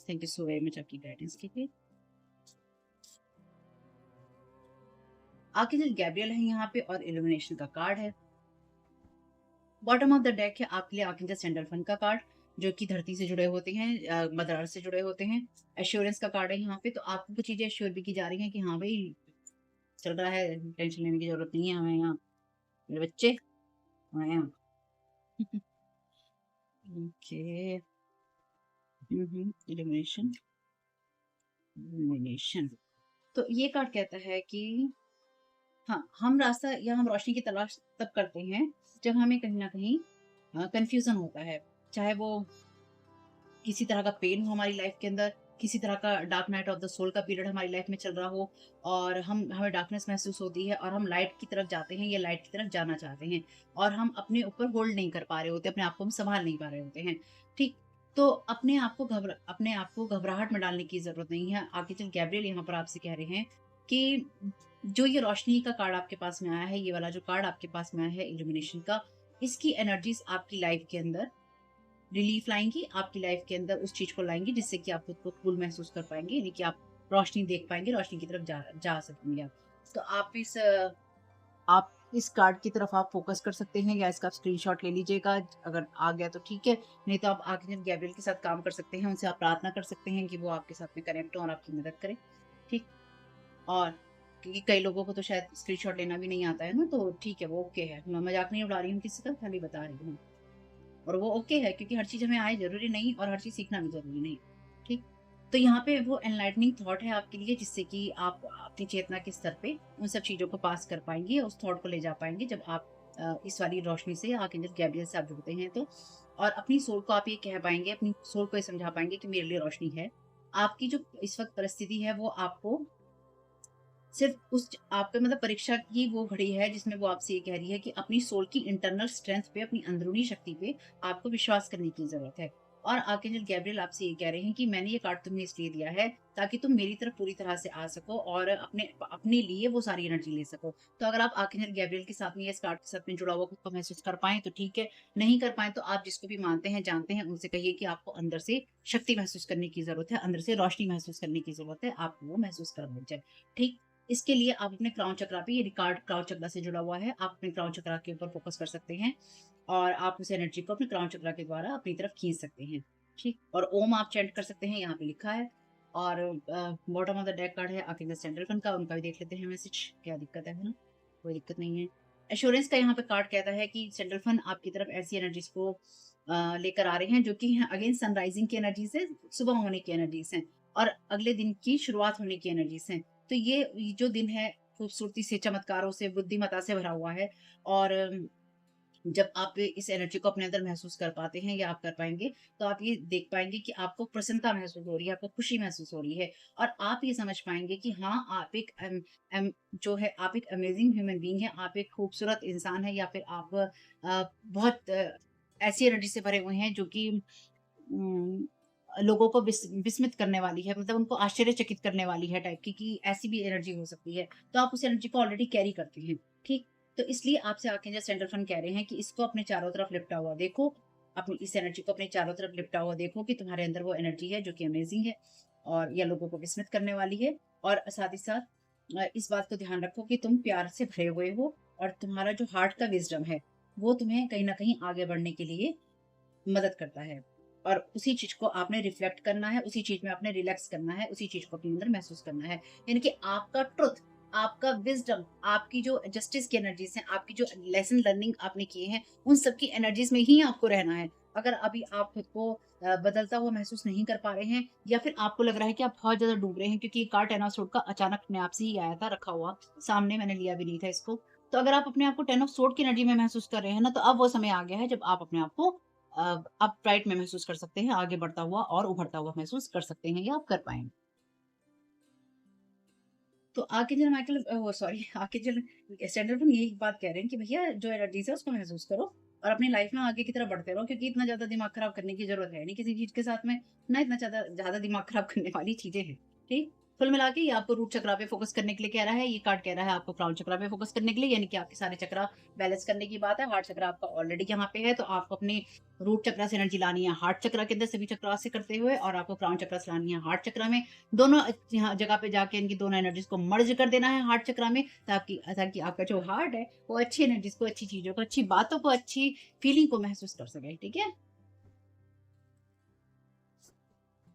Thank you so very much आपकी गाइडेंस के लिए। आर्कएंजल गैब्रियल है यहाँ पे और इल्यूमिनेशन का कार्ड है। बॉटम ऑफ द डेक है आपके लिए आर्कएंजल सैंडलफन का कार्ड, जो कि धरती से जुड़े होते हैं, मदर अर्थ से जुड़े होते हैं। एश्योरेंस का कार्ड है यहाँ पे, तो आपको कुछ चीजें एश्योर भी की जा रही हैं कि हाँ भाई चल रहा है, टेंशन लेने की जरूरत नहीं है हमें यहाँ, मेरे बच्चे हमें यहाँ। Okay, illumination, illumination. तो ये कार्ड कहता है कि हाँ, हम रास्ता या हम रोशनी की तलाश तब करते हैं जब हमें कहीं न कहीं कन्फ्यूज़न होता है। चाहे वो किसी तरह का पेन हो हमारी लाइफ़ के अंदर, किसी तरह का dark night of the soul का पीरियड हमारी लाइफ़ में चल रहा हो और हमें डार्कनेस महसूस होती है और हम लाइट की तरफ जाते हैं या लाइट की तरफ जाना चाहते हैं और हम अपने ऊपर होल्ड नहीं कर पा रहे होते, अपने आप को हम सँभाल नहीं पा रहे होते हैं। ठीक? तो अपने आप को घबराहट में डालने की ज़रूरत नहीं है। आर्कएंजल गैब्रियल यहाँ पर आपसे कह रहे हैं कि जो ये रोशनी का कार्ड आपके पास में आया है, ये वाला जो कार्ड आपके पास में आया है इल्यूमिनेशन का, इसकी एनर्जीज़ आपकी लाइफ़ के अंदर रिलीफ लाएँगी, आपकी लाइफ़ के अंदर उस चीज़ को लाएँगी जिससे कि आप खुद को कूल महसूस कर पाएँगे, यानी कि आप रोशनी देख पाएँगे, रोशनी की तरफ जा जा सकेंगे आप। तो आप इस कार्ड की तरफ आप फ़ोकस कर सकते हैं या इसका आप स्क्रीनशॉट ले लीजिएगा। अगर आ गया तो ठीक है, नहीं तो आप आर्कएंजल गैब्रियल के साथ काम कर सकते हैं, उनसे आप प्रार्थना कर सकते हैं कि वो आपके साथ में कनेक्ट हों और आपकी मदद करें, ठीक? और क्योंकि कई लोगों को तो शायद स्क्रीनशॉट लेना भी नहीं आता है ना, तो ठीक है, वो ओके है। मैं मज़ाक नहीं उड़ा रही हूँ किसी का, खाली बता रही हूँ। और वो ओके है क्योंकि हर चीज़ हमें आए ज़रूरी नहीं और हर चीज़ सीखना भी ज़रूरी नहीं, ठीक? तो यहाँ पे वो एनलाइटनिंग थॉट है आपके लिए जिससे कि आप अपनी चेतना के स्तर पे उन सब चीज़ों को पास कर पाएँगे, उस थॉट को ले जा पाएँगे जब आप इस वाली रोशनी से आर्कएंजल गैब्रियल से आप जुड़ते हैं तो। और अपनी सोल को आप ये कह पाएँगे, अपनी सोल को ये समझा पाएँगे कि मेरे लिए रोशनी है। आपकी जो इस वक़्त परिस्थिति है वो आपको सिर्फ़ उस आपके मतलब परीक्षा की वो घड़ी है जिसमें वो आपसे ये कह रही है कि अपनी सोल की इंटरनल स्ट्रेंथ पे, अपनी अंदरूनी शक्ति पे आपको विश्वास करने की ज़रूरत है। और आर्कएंजल गैब्रियल आपसे ये कह रहे हैं कि मैंने ये कार्ड तुम्हें इसलिए दिया है ताकि तुम मेरी तरफ पूरी तरह से आ सको और अपने अपने लिए वो सारी एनर्जी ले सको। तो अगर आप आर्कएंजल गैब्रियल के साथ में या इस कार्ड के साथ में जुड़ा हुआ खुद को महसूस कर पाएँ तो ठीक है, नहीं कर पाएँ तो आप जिसको भी मानते हैं, जानते हैं उनसे कहिए कि आपको अंदर से शक्ति महसूस करने की ज़रूरत है, अंदर से रोशनी महसूस करने की ज़रूरत है, आप वो महसूस करवाएँ जाए। ठीक? इसके लिए आप अपने क्राउन चक्रा पे, ये रिकार्ड क्राउन चक्रा से जुड़ा हुआ है, आप अपने क्राउन चक्रा के ऊपर फोकस कर सकते हैं और आप उस एनर्जी को अपने क्राउन चक्रा के द्वारा अपनी तरफ खींच सकते हैं, ठीक? और ओम आप चैंट कर सकते हैं, यहाँ पे लिखा है। और bottom of the deck card है आर्कएंजल सैंडलफन का, उनका भी देख लेते हैं मैसेज, क्या दिक्कत है ना? कोई दिक्कत नहीं है। एश्योरेंस का यहाँ पे कार्ड कहता है कि सैंडलफन आपकी तरफ ऐसी एनर्जीज़ को लेकर आ रहे हैं जो कि हैं अगेन सनराइज़िंग की एनर्जीज़ है, सुबह होने की एनर्जीज़ हैं और अगले दिन की शुरुआत होने की एनर्जीज़ हैं। तो ये जो दिन है खूबसूरती से, चमत्कारों से, बुद्धिमत्ता से भरा हुआ है और जब आप इस एनर्जी को अपने अंदर महसूस कर पाते हैं या आप कर पाएँगे, तो आप ये देख पाएँगे कि आपको प्रसन्नता महसूस हो रही है, आपको खुशी महसूस हो रही है और आप ये समझ पाएँगे कि हाँ, आप एक जो है आप एक अमेज़िंग ह्यूमन बीइंग हैं, आप एक खूबसूरत इंसान हैं या फिर आप बहुत ऐसी एनर्जी से भरे हुए हैं जो कि उम, लोगों को विस्मित करने वाली है, मतलब उनको आश्चर्यचकित करने वाली है टाइप की कि ऐसी भी एनर्जी हो सकती है। तो आप उस एनर्जी को ऑलरेडी कैरी करते हैं, ठीक? तो इसलिए आपसे आर्कएंजल सैंडलफन कह रहे हैं कि इसको अपने चारों तरफ लिपटा हुआ देखो, अपनी इस एनर्जी को अपने चारों तरफ लिपटा हुआ देखो कि तुम्हारे अंदर वो एनर्जी है जो कि अमेज़िंग है और या लोगों को विस्मित करने वाली है और साथ ही साथ इस बात को ध्यान रखो कि तुम प्यार से भरे हुए हो और तुम्हारा जो हार्ट का विज़डम है, वो तुम्हें कहीं न कहीं आगे बढ़ने के लिए मदद करता है और उसी चीज़ को आपने रिफ्लेक्ट करना है, उसी चीज़ में आपने रिलैक्स करना है, उसी चीज़ को अपने अंदर महसूस करना है। यानी कि आपका ट्रुथ, आपका विज़डम, आपकी जो जस्टिस की एनर्जीज़ हैं, आपकी जो लेसन लर्निंग आपने किए हैं, उन सब की एनर्जीज़ में ही आपको रहना है। अगर अभी आप खुद को बदलता हुआ महसूस नहीं कर पा रहे हैं या फिर आपको लग रहा है कि आप बहुत ज़्यादा डूब रहे हैं क्योंकि ये कार्ड 10 ऑफ सोर्ड का अचानक अपने आप से ही आया था, रखा हुआ, सामने मैंने लिया भी नहीं था इसको। तो अगर आप अपने आप को 10 ऑफ सोर्ड की एनर्जी में महसूस कर रहे हैं ना, तो अब वो समय आ गया है जब आप अपने आप को अपराइट में महसूस कर सकते हैं, आगे बढ़ता हुआ और उभरता हुआ महसूस कर सकते हैं या आप कर पाएँगे। तो आर्कएंजल माइकल वो सॉरी आर्कएंजल सैंडलवुड यही बात कह रहे हैं कि भैया जो एनर्जीज़ है उसको महसूस करो और अपनी लाइफ में आगे की तरफ बढ़ते रहो, क्योंकि इतना ज़्यादा दिमाग खराब करने की ज़रूरत है नहीं किसी चीज़ के साथ में, ना इतना ज़्यादा ज़्यादा दिमाग खराब करने वाली चीज़ें हैं, ठीक? कुल मिला के ये आपको रूट चक्रा पे फ़ोकस करने के लिए कह रहा है, ये कार्ड कह रहा है आपको क्राउन चक्रा पे फ़ोकस करने के लिए, यानी कि आपके सारे चक्रा बैलेंस करने की बात है। हार्ट चक्रा आपका ऑलरेडी यहाँ पे है, तो आपको अपनी रूट चक्रा से एनर्जी लानी है हार्ट चक्रा के अंदर सभी चक्रा से करते हुए, और आपको क्राउन चक्रा से लानी है हार्ट चक्रा में। दोनों यहाँ जगह पे जाके इनकी दोनों एनर्जीज़ को मर्ज कर देना है हार्ट चक्रा में, ताकि ताकि आपका जो हार्ट है, वो अच्छी एनर्जीज़ को, अच्छी चीज़ों को, अच्छी बातों को, अच्छी फीलिंग को महसूस कर सके, ठीक है?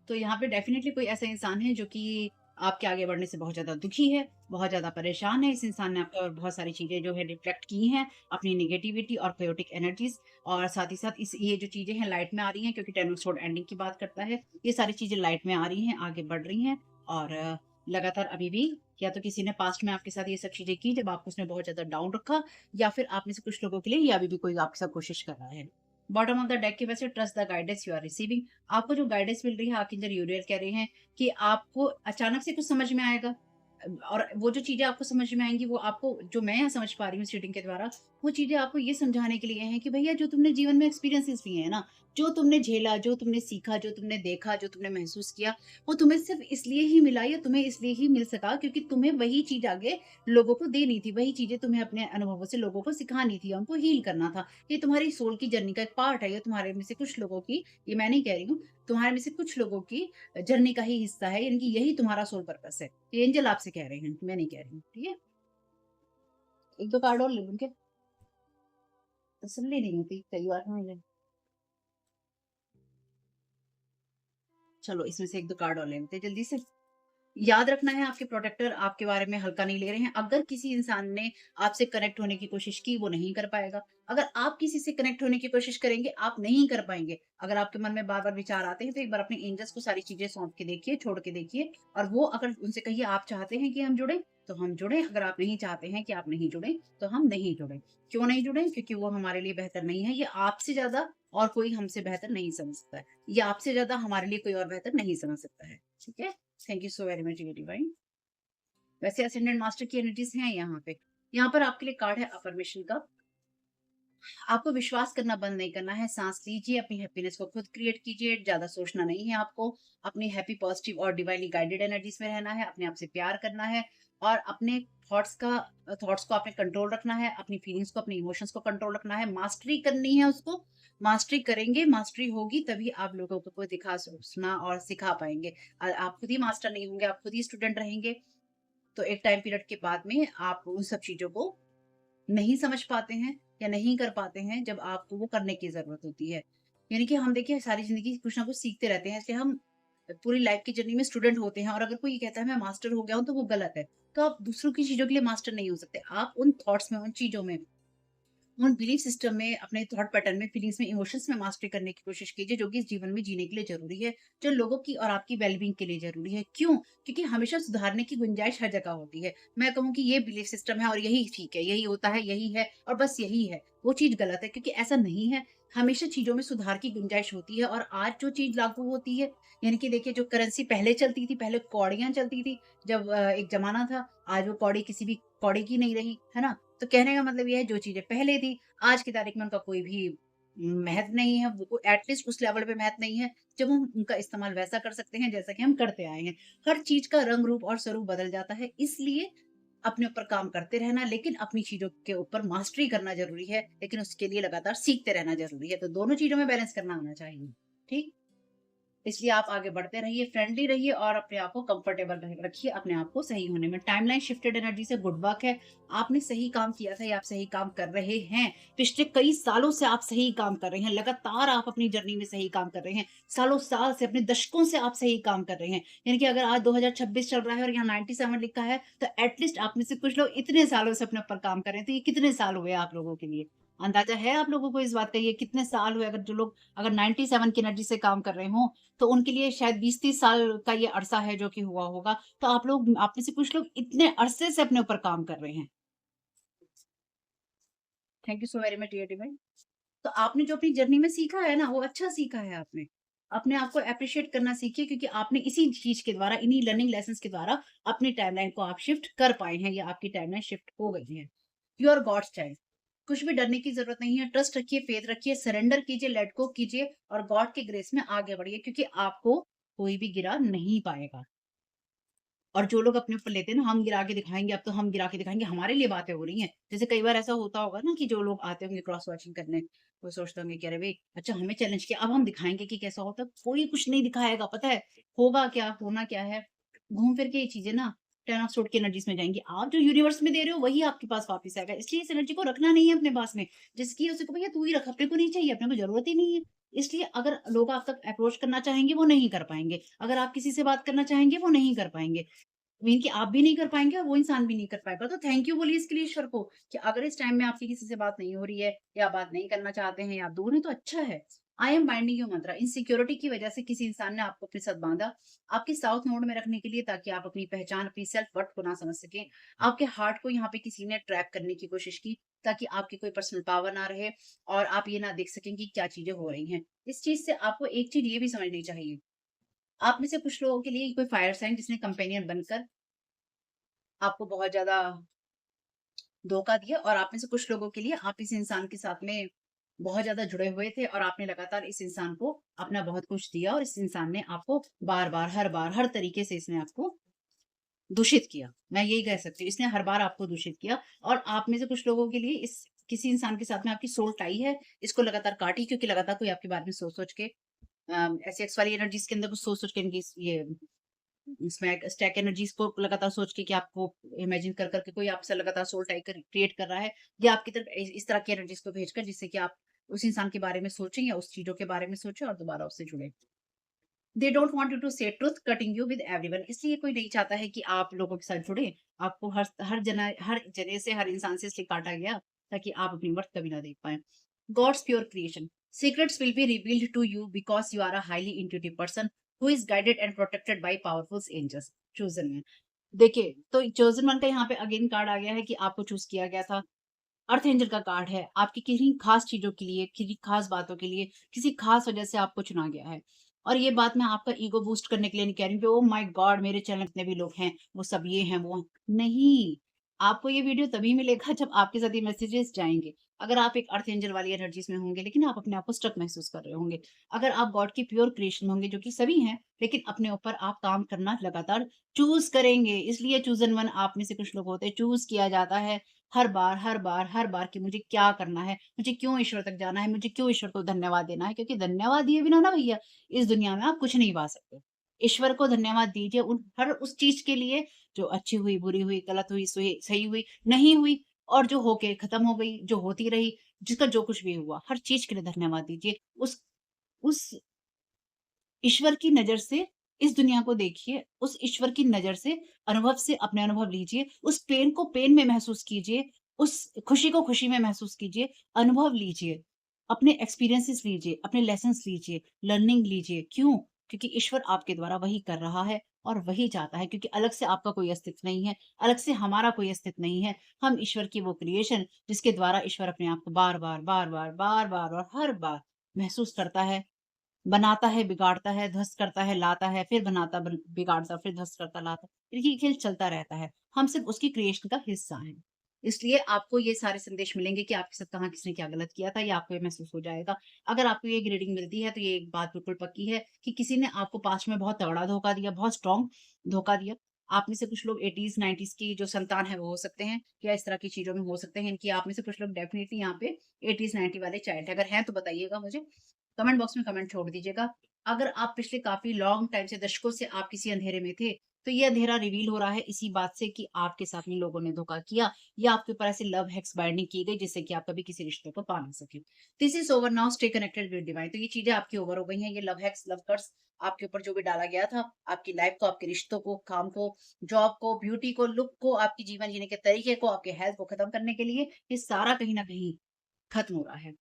तो यहाँ पे डेफ़िनेटली कोई ऐसा इंसान है जो कि आपके आगे बढ़ने से बहुत ज़्यादा दुखी है, बहुत ज़्यादा परेशान है। इस इंसान ने आपके और बहुत सारी चीज़ें जो है रिफ्लेक्ट की हैं, अपनी नेगेटिविटी और chaotic एनर्जीज़, और साथ ही साथ इस ये जो चीज़ें हैं लाइट में आ रही हैं, क्योंकि 10 ऑफ सोर्ड एंडिंग की बात करता है। ये सारी चीज़ें लाइट में आ रही हैं, आगे बढ़ रही हैं, और लगातार अभी भी या तो किसी ने पास्ट में आपके साथ ये सब चीज़ें की जब आपको उसने बहुत ज़्यादा डाउन रखा, या फिर आप में से कुछ लोगों के लिए ये अभी भी कोई आपके साथ कोशिश कर रहा है। बॉटम ऑफ द डेक के वैसे trust the guidance you are receiving. आपको जो गाइडेंस मिल रही है आर्कएंजल यूरियल कह रहे हैं कि आपको अचानक से कुछ समझ में आएगा, और वो जो चीज़ें आपको समझ में आएँगी वो आपको, जो मैं यहाँ समझ पा रही हूँ इस रीडिंग के द्वारा, वो चीज़ें आपको ये समझाने के लिए हैं कि भैया जो तुमने जीवन में एक्सपीरियंसेस लिए हैं ना, जो तुमने झेला, जो तुमने सीखा, जो तुमने देखा, जो तुमने महसूस किया, वो तुम्हें सिर्फ़ इसलिए ही मिला या तुम्हें इसलिए ही मिल सका क्योंकि तुम्हें वही चीज़ आगे लोगों को देनी थी। वही चीज़ें तुम्हें अपने अनुभवों से लोगों को सिखानी थी, उनको हील करना था। ये तुम्हारी सोल की जर्नी का एक पार्ट है, ये तुम्हारे में से कुछ लोगों की, ये मैं नहीं कह रही हूँ, तुम्हारे में से कुछ लोगों की जर्नी का ही हिस्सा है, यानी कि यही तुम्हारा सोल पर्पस है। ये एंजल आपसे कह रहे हैं, मैं नहीं कह रही हूँ, ठीक है? 1-2 कार्ड और ले लूँ क्या? तसल्ली नहीं होती कई बार मुझे। चलो इसमें से 1-2 कार्ड और ले लेते हैं जल्दी से। याद रखना है आपके प्रोटेक्टर आपके बारे में हल्का नहीं ले रहे हैं। अगर किसी इंसान ने आपसे कनेक्ट होने की कोशिश की, वो नहीं कर पाएगा। अगर आप किसी से कनेक्ट होने की कोशिश करेंगे, आप नहीं कर पाएँगे। अगर आपके मन में बार-बार विचार आते हैं, तो एक बार अपने एंजल्स को सारी चीज़ें सौंप के देखिए, छोड़ के देखिए, और वो अगर उनसे कहिए आप चाहते हैं कि हम जुड़ें, तो हम जुड़ें। अगर आप नहीं चाहते हैं कि आप नहीं जुड़ें, तो हम नहीं जुड़ें। क्यों नहीं जुड़ें? क्योंकि वो हमारे लिए बेहतर नहीं है। ये आपसे ज़्यादा और कोई हमसे बेहतर नहीं समझ सकता है। या आपसे ज़्यादा हमारे लिए कोई और बेहतर नहीं समझ सकता है। ठीक है? Thank you so very much dear divine. वैसे असेंडेंट मास्टर की एनर्जीज़ हैं यहाँ पे। यहाँ पर आपके लिए कार्ड है अफ़र्मेशन का। आपको विश्वास करना बंद नहीं करना है, साँस लीजिए, अपनी हैप्पीनेस को खुद क्रिएट कीजिए, ज़्यादा सोचना नहीं है आपको। अपनी हैप्पी, पॉज़िटिव और डिवाइनली गाइडेड एनर्जीज़ में रहना है, अपने आप से प्यार करना है, और अपने थॉट्स को आपने कंट्रोल रखना है, अपनी फीलिंग्स को, अपने इमोशंस को कंट्रोल रखना है, मास्टरी करनी है उसको। मास्टरी करेंगे, मास्टरी होगी तभी आप लोगों को दिखा सुना और सिखा पाएँगे। आप खुद ही मास्टर नहीं होंगे, आप खुद ही स्टूडेंट रहेंगे, तो एक टाइम पीरियड के बाद में आप उन सब चीज़ों को नहीं समझ पाते हैं या नहीं कर पाते हैं जब आपको वो करने की ज़रूरत होती है। यानी कि हम देखिए सारी ज़िंदगी कुछ ना कुछ सीखते रहते हैं, इसलिए हम पूरी लाइफ़ की जर्नी में स्टूडेंट होते हैं, और अगर कोई ये कहता है मैं मास्टर हो गया हूँ तो वो गलत है। तो आप दूसरों की चीज़ों के लिए मास्टर नहीं हो सकते। आप उन थॉट्स में, उन चीज़ों में, उन बिलीफ सिस्टम में, अपने थॉट पैटर्न में, फीलिंग्स में, इमोशंस में मास्टरी करने की कोशिश कीजिए, जो कि इस जीवन में जीने के लिए ज़रूरी है, जो लोगों की और आपकी वेल-बीइंग के लिए ज़रूरी है। क्यों? क्योंकि हमेशा सुधारने की गुंजाइश हर जगह होती है। मैं कहूँ कि ये बिलीफ सिस्टम है और यही ठीक है, यही होता है, यही है और बस यही है, वो चीज़ गलत है, क्योंकि ऐसा नहीं है। हमेशा चीज़ों में सुधार की गुंजाइश होती है, और आज जो चीज़ लागू होती है, यानी कि देखिए जो करेंसी पहले चलती थी, पहले कौड़ियाँ चलती थी, जब एक ज़माना था, आज वो कौड़ी किसी भी कौड़ी की नहीं रही, है ना? तो कहने का मतलब ये है जो चीज़ें पहले थी, आज की तारीख में उनका कोई भी महत्व नहीं है, वो एटलीस्ट उस लेवल पे महत्व नहीं है, जब हम उनका इस्तेमाल वैसा कर सकते हैं जैसा कि हम करते आए हैं। हर चीज़ का रंग, रूप और स्वरूप बदल जाता है, इसलिए अपने ऊपर काम करते रहना, लेकिन अपनी चीज़ों के ऊपर मास्टरी करना ज़रूरी है, लेकिन उसके लिए लगातार सीखते रहना ज़रूरी है। तो दोनों चीज़ों में बैलेंस करना आना चाहिए। ठीक? इसलिए आप आगे बढ़ते रहिए, फ्रेंडली रहिए और अपने आप को कंफर्टेबल रखिए अपने आप को सही होने में। टाइमलाइन शिफ्टेड एनर्जी से गुड वर्क है। आपने सही काम किया था या आप सही काम कर रहे हैं। पिछले कई सालों से आप सही काम कर रहे हैं। लगातार आप अपनी जर्नी में सही काम कर रहे हैं। सालों-साल से, अपने दशकों से आप सही काम कर रहे हैं। यानी कि अगर आज 2026 चल रहा है और यहाँ 97 लिखा है, तो एट लीस्ट आप में से कुछ लोग इतने सालों से अपने ऊपर काम कर रहे हैं। तो ये कितने साल हुए आप लोगों के लिए? अंदाज़ा है आप लोगों को इस बात का, ये कितने साल हुए? अगर जो लोग अगर 97 की एनर्जी से काम कर रहे हों, तो उनके लिए शायद 20-30 साल का ये अरसा है जो कि हुआ होगा। तो आप में से कुछ लोग इतने अरसे से अपने ऊपर काम कर रहे हैं। Thank you so very much dear divine. तो आपने जो अपनी जर्नी में सीखा है ना, वो अच्छा सीखा है आपने। अपने आप को एप्रिशिएट करना सीखिए, क्योंकि आपने इसी चीज़ के द्वारा, इन्हीं लर्निंग लेसन्स के द्वारा अपनी टाइमलाइन को आप शिफ्ट कर पाए हैं या आपकी टाइमलाइन शिफ्ट हो गई है। You are God's child. कुछ भी डरने की ज़रूरत नहीं है। ट्रस्ट रखिए, फेथ रखिए, सरेंडर कीजिए, लेट गो कीजिए और गॉड की ग्रेस में आगे बढ़िए, क्योंकि आपको कोई भी गिरा नहीं पाएगा। और जो लोग अपने ऊपर लेते हैं ना, हम गिरा के दिखाएँगे, अब तो हम गिरा के दिखाएँगे, हमारे लिए बातें हो रही हैं। जैसे कई बार ऐसा होता होगा ना कि जो लोग आते होंगे क्रॉस वॉचिंग करने, वो सोचते होंगे कि अरे भई, अच्छा हमें चैलेंज किया, अब हम दिखाएँगे कि कैसा होता है। कोई कुछ नहीं दिखाएगा, पता है होगा क्या, होना क्या है। घूम फिर के ये चीज़ें ना 10 ऑफ सोर्ड की एनर्जीज़ में जाएँगी। आप जो यूनिवर्स में दे रहे हो वही आपके पास वापस आएगा। इसलिए इस एनर्जी को रखना नहीं है अपने पास में। जिसकी है उसे कहो भैया तू ही रख, अपने को नहीं चाहिए, अपने को ज़रूरत ही नहीं है। इसलिए अगर लोग आप तक अप्रोच करना चाहेंगे, वो नहीं कर पाएँगे। अगर आप किसी से बात करना चाहेंगे, वो नहीं कर पाएँगे। मीन कि आप भी नहीं कर पाएँगे और वो इंसान भी नहीं कर पाएगा। तो थैंक यू बोलिए इसके लिए ईश्वर को, कि अगर इस टाइम में आपकी किसी से बात नहीं हो रही है या बात नहीं करना चाहते हैं या आप दूर हैं, तो अच्छा है। आई एम बाइंडिंग यू मंत्र, इनसिक्योरिटी की वजह से किसी इंसान ने आपको अपने साथ बाँधा, आपके साउथ नोड में रखने के लिए, ताकि आप अपनी पहचान, अपनी सेल्फ वर्थ को ना समझ सकें। आपके हार्ट को यहाँ पे किसी ने ट्रैप करने की कोशिश की, ताकि आपकी कोई पर्सनल पावर ना रहे और आप ये ना देख सकें कि क्या चीज़ें हो रही हैं। इस चीज़ से आपको एक चीज़ ये भी समझनी चाहिए, आप में से कुछ लोगों के लिए कोई फायर साइन जिसने कंपेनियन बनकर आपको बहुत ज़्यादा धोखा दिया, और आप में से कुछ लोगों के लिए आप इस इंसान के साथ में बहुत ज़्यादा जुड़े हुए थे और आपने लगातार इस इंसान को अपना बहुत कुछ दिया, और इस इंसान ने आपको बार-बार, हर तरीके से इसने आपको दूषित किया। मैं यही कह सकती हूँ, इसने हर बार आपको दूषित किया, और आप में से कुछ लोगों के लिए इस किसी इंसान के साथ में आपकी सोल टाई है, इसको लगातार काटी, क्योंकि लगातार कोई आपके बारे में सोच-सोच के ऐसी एक्स वाली एनर्जीज़ के अंदर कुछ सोच-सोच के इनकी ये स्टैक एनर्जीज़ को लगातार सोच के कि आपको इमेजिन कर कर के कोई आपसे लगातार सोल टाई कर क्रिएट कर रहा है, या आपकी तरफ इस तरह की एनर्जीज़ को भेजकर, जिससे कि आप उस इंसान के बारे में सोचें या उस चीज़ों के बारे में सोचें और दोबारा उससे जुड़ें। They don't want you to say truth, cutting you with everyone. इसलिए कोई नहीं चाहता है कि आप लोगों के साथ जुड़े। आपको हर जगह से, हर इंसान से इसलिए काटा गया, ताकि आप अपनी वर्थ कभी ना देख पाएँ। God's pure creation, secrets will be revealed to you because you are a highly intuitive person who is guided and protected by powerful angels, chosen one. देखिए, तो चोज़न वन का यहाँ पे अगेन कार्ड आ गया है कि आपको चूज़ किया गया था। अर्थ एंजल का कार्ड है, आपकी किन्हीं खास चीज़ों के लिए, किसी खास बातों के लिए, किसी खास वजह से आपको चुना गया है। और ये बात मैं आपका ईगो बूस्ट करने के लिए नहीं कह रही हूँ कि ओह माय गॉड! मेरे चैनल में जितने भी लोग हैं, वो सब ये हैं, वो हैं। नहीं, आपको ये वीडियो तभी मिलेगा जब आपके साथ ये मैसेजेस जाएँगे। अगर आप एक अर्थ एंजल वाली एनर्जीज़ में होंगे, लेकिन आप अपने आप को स्टक महसूस कर रहे होंगे। अगर आप गॉड की प्योर क्रिएशन में होंगे, जो कि सभी हैं, लेकिन अपने ऊपर आप काम करना लगातार चूज़ करेंगे। इसलिए चूज़न वन आप में से कुछ लोग होते हैं, चूज़ किया जाता है हर बार कि मुझे क्या करना है, मुझे क्यों ईश्वर तक जाना है, मुझे क्यों ईश्वर को धन्यवाद देना है, क्योंकि धन्यवाद दिए बिना ना भैया इस दुनिया में आप कुछ नहीं पा सकते। ईश्वर को धन्यवाद दीजिए उन हर उस चीज़ के लिए जो अच्छी हुई, बुरी हुई, गलत हुई, सही हुई, नहीं हुई, और जो होके खत्म हो गई, जो होती रही, जिसका जो कुछ भी हुआ, हर चीज़ के लिए धन्यवाद दीजिए। उस ईश्वर की नज़र से इस दुनिया को देखिए, उस ईश्वर की नज़र से, अनुभव से अपने अनुभव लीजिए, उस पेन को पेन में महसूस कीजिए, उस खुशी को खुशी में महसूस कीजिए, अनुभव लीजिए, अपने एक्सपीरियंसेस लीजिए, अपने लेसन्स लीजिए, लर्निंग लीजिए। क्यों? क्योंकि ईश्वर आपके द्वारा वही कर रहा है और वही चाहता है, क्योंकि अलग से आपका कोई अस्तित्व नहीं है, अलग से हमारा कोई अस्तित्व नहीं है। हम ईश्वर की वो क्रिएशन जिसके द्वारा ईश्वर अपने आप को बार-बार, बार-बार, बार-बार और हर बार महसूस करता है, बनाता है, बिगाड़ता है, ध्वस्त करता है, लाता है, फिर बनाता बन बिगाड़ता, फिर ध्वस्त करता, लाता। ये खेल चलता रहता है। हम सिर्फ़ उसकी क्रिएशन का हिस्सा हैं। इसलिए आपको ये सारे संदेश मिलेंगे कि आपके साथ कहाँ किसने क्या गलत किया था, ये आपको ये महसूस हो जाएगा। अगर आपको ये रीडिंग मिलती है, तो ये एक बात बिल्कुल पक्की है कि किसी ने आपको पास्ट में बहुत तगड़ा धोखा दिया, बहुत स्ट्रॉन्ग धोखा दिया। आप में से कुछ लोग 80s 90s की जो संतान है, वो हो सकते हैं, या इस तरह की चीज़ों में हो सकते हैं। इनकी आप में से कुछ लोग डेफ़िनिटली यहाँ पे 80s 90 वाले चाइल्ड हैं। अगर हैं, तो बताइएगा मुझे। कमेंट बॉक्स में कमेंट छोड़ दीजिएगा। अगर आप पिछले काफ़ी लॉन्ग टाइम से, दशकों से आप किसी अंधेरे में थे, तो ये अंधेरा रिवील हो रहा है इसी बात से कि आपके साथ में लोगों ने धोखा किया, या आपके ऊपर ऐसी लव हेक्स बाइंडिंग की गई जिससे कि आप कभी किसी रिश्ते को पा ना सके। This is over now, stay connected with divine. तो ये चीज़ें आपकी ओवर हो गई हैं। ये लव हेक्स, लव कर्स आपके ऊपर जो भी डाला गया था, आपकी लाइफ़ को, आपके रिश्तों को, काम को, जॉब को, ब्यूटी को, लुक को, आपके जीवन जीने के तरीके को, आपके हेल्थ को खत्म करने के लिए, ये सारा कहीं न कहीं खत्म हो रहा है।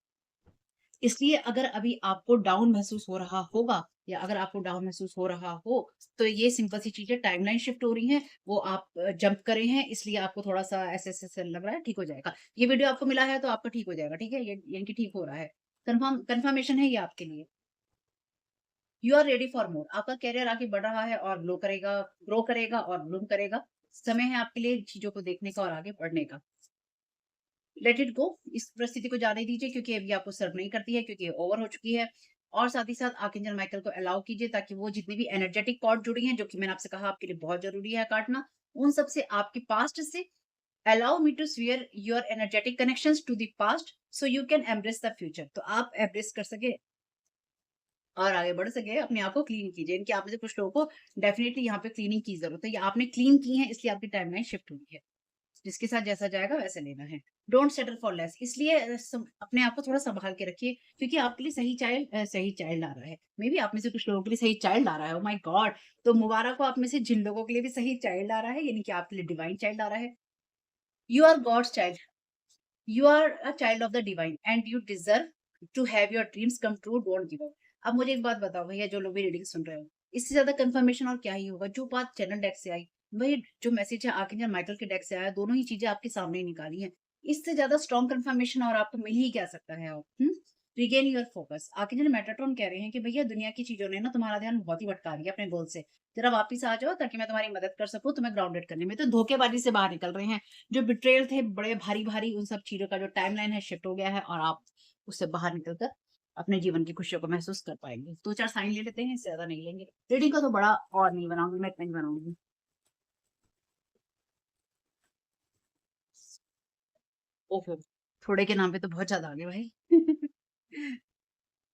इसलिए अगर अभी आपको डाउन महसूस हो रहा होगा, या अगर आपको डाउन महसूस हो रहा हो, तो ये सिंपल सी चीज़ है, टाइमलाइन शिफ्ट हो रही है, वो आप जंप करे हैं, इसलिए आपको थोड़ा-सा ऐसे-ऐसे लग रहा है, ठीक हो जाएगा। ये वीडियो आपको मिला है तो आपका ठीक हो जाएगा, ठीक है? ये यानी कि ठीक हो रहा है। कन्फर्मेशन है ये आपके लिए। You are ready for more. आपका करियर आगे बढ़ रहा है और ग्रो करेगा और ब्लूम करेगा। समय है आपके लिए चीज़ों को देखने का और आगे बढ़ने का। Let it go. इस परिस्थिति को जाने दीजिए क्योंकि अभी आपको सर्व नहीं करती है, क्योंकि ओवर हो चुकी है। और साथ ही साथ आर्कएंजल माइकल को अलाउ कीजिए ताकि वो जितनी भी एनर्जेटिक कॉर्ड जुड़ी हैं, जो कि मैंने आपसे कहा आपके लिए बहुत ज़रूरी है काटना, उन सब से आपके पास्ट से allow me to sphere your energetic connections to the past so you can embrace the future. तो आप एम्ब्रेस कर सके और आगे बढ़ सके, अपने आप को क्लीन कीजिए। इनके आप में से कुछ लोगों को डेफिनिटली यहाँ पे क्लीनिंग की ज़रूरत है या आपने क्लीन की है इसलिए आपकी टाइमलाइन शिफ्ट हुई है। जिसके साथ जैसा जाएगा वैसे लेना है। Don't settle for less. इसलिए अपने आप को थोड़ा सँभाल के रखिए क्योंकि आपके लिए सही चाइल्ड आ रहा है। मे बी आप में से कुछ लोगों के लिए सही चाइल्ड आ रहा है। Oh my God! तो मुबारक हो आप में से जिन लोगों के लिए भी सही चाइल्ड आ रहा है, यानी कि आपके लिए डिवाइन चाइल्ड आ रहा है। You are God's child. You are a child of the divine and you deserve to have your dreams come true. Don't give up. अब मुझे एक बात बताओ भैया, जो लोग भी रीडिंग सुन रहे हो, इससे ज्यादा कंफर्मेशन और क्या ही होगा। जो बात चैनल डेक से आई, वही जो मैसेज है आर्कएंजल माइकल के डेक से आया, दोनों ही चीजें आपके सामने ही निकाली है। इससे ज्यादा स्ट्रॉन्ग कंफर्मेशन और आपको मिल ही क्या सकता है। आप regain your focus. Archangel Metatron कह रहे हैं कि भैया दुनिया की चीजों ने ना तुम्हारा ध्यान बहुत ही भटका दिया अपने गोल से। जरा वापिस आ जाओ ताकि मैं तुम्हारी मदद कर सकूं तुम्हें ग्राउंडेड करने में। तो धोखेबाजी से बाहर निकल रहे हैं। जो बिट्रेयल थे बड़े भारी-भारी, उन सब चीज़ों का जो टाइमलाइन है शिफ्ट हो गया है और आप उससे बाहर निकल कर अपने जीवन की खुशियों को महसूस कर पाएँगे। 2-4 साइन ले लेते हैं, इससे ज़्यादा नहीं लेंगे। रीडिंग का तो बड़ा और नहीं बनाऊँगी, मैं इतना ही बनाऊँगी। ओहो! थोड़े के नाम पे तो बहुत ज़्यादा आ गए भाई।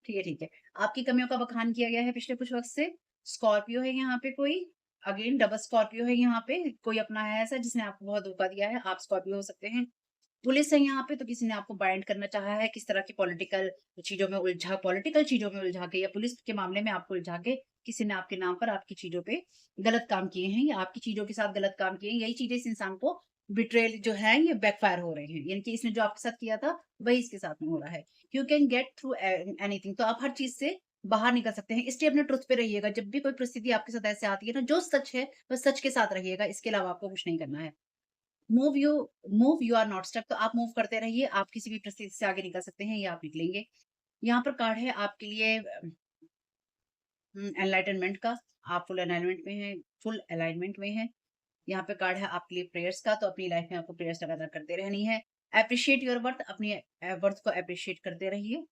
ठीक है, ठीक है। आपकी कमियों का बखान किया गया है पिछले कुछ वक़्त से। स्कॉर्पियो है यहाँ पे कोई, अगेन डबल स्कॉर्पियो है यहाँ पे। कोई अपना है ऐसा जिसने आपको बहुत धोखा दिया है, आप स्कॉर्पियो हो सकते हैं। पुलिस है यहाँ पे, तो किसी ने आपको बाइंड करना चाहा है, किस तरह की पॉलिटिकल चीज़ों में उलझा के या पुलिस के मामले में आपको उलझा के किसी ने आपके नाम पर आपकी चीज़ों पे गलत काम किए हैं या आपकी चीज़ों के साथ गलत काम किए हैं। यही चीज़ें इस इंसान को बिट्रेयल जो है ये बैकफायर हो रहे हैं। यानी कि इसने जो आपके साथ किया था, वही इसके साथ में हो रहा है। You can get through anything. तो आप हर चीज़ से बाहर निकल सकते हैं। इसलिए अपने ट्रुथ पे रहिएगा। जब भी कोई परिस्थिति आपके साथ ऐसे आती है ना, जो सच है, बस सच के साथ रहिएगा। इसके अलावा आपको कुछ नहीं करना है। Move you move you are not stuck. तो आप मूव करते रहिए, आप किसी भी परिस्थिति से आगे निकल सकते हैं, ये आप निकलेंगे। यहाँ पर कार्ड है आपके लिए एनलाइटनमेंट का। आप फुल अलाइनमेंट में हैं। यहाँ पे कार्ड है आपके लिए प्रेयर्स का, तो अपनी लाइफ में आपको प्रेयर्स लगातार करते रहनी है। Appreciate your worth. अपनी वर्थ को एप्रिशिएट करते रहिए।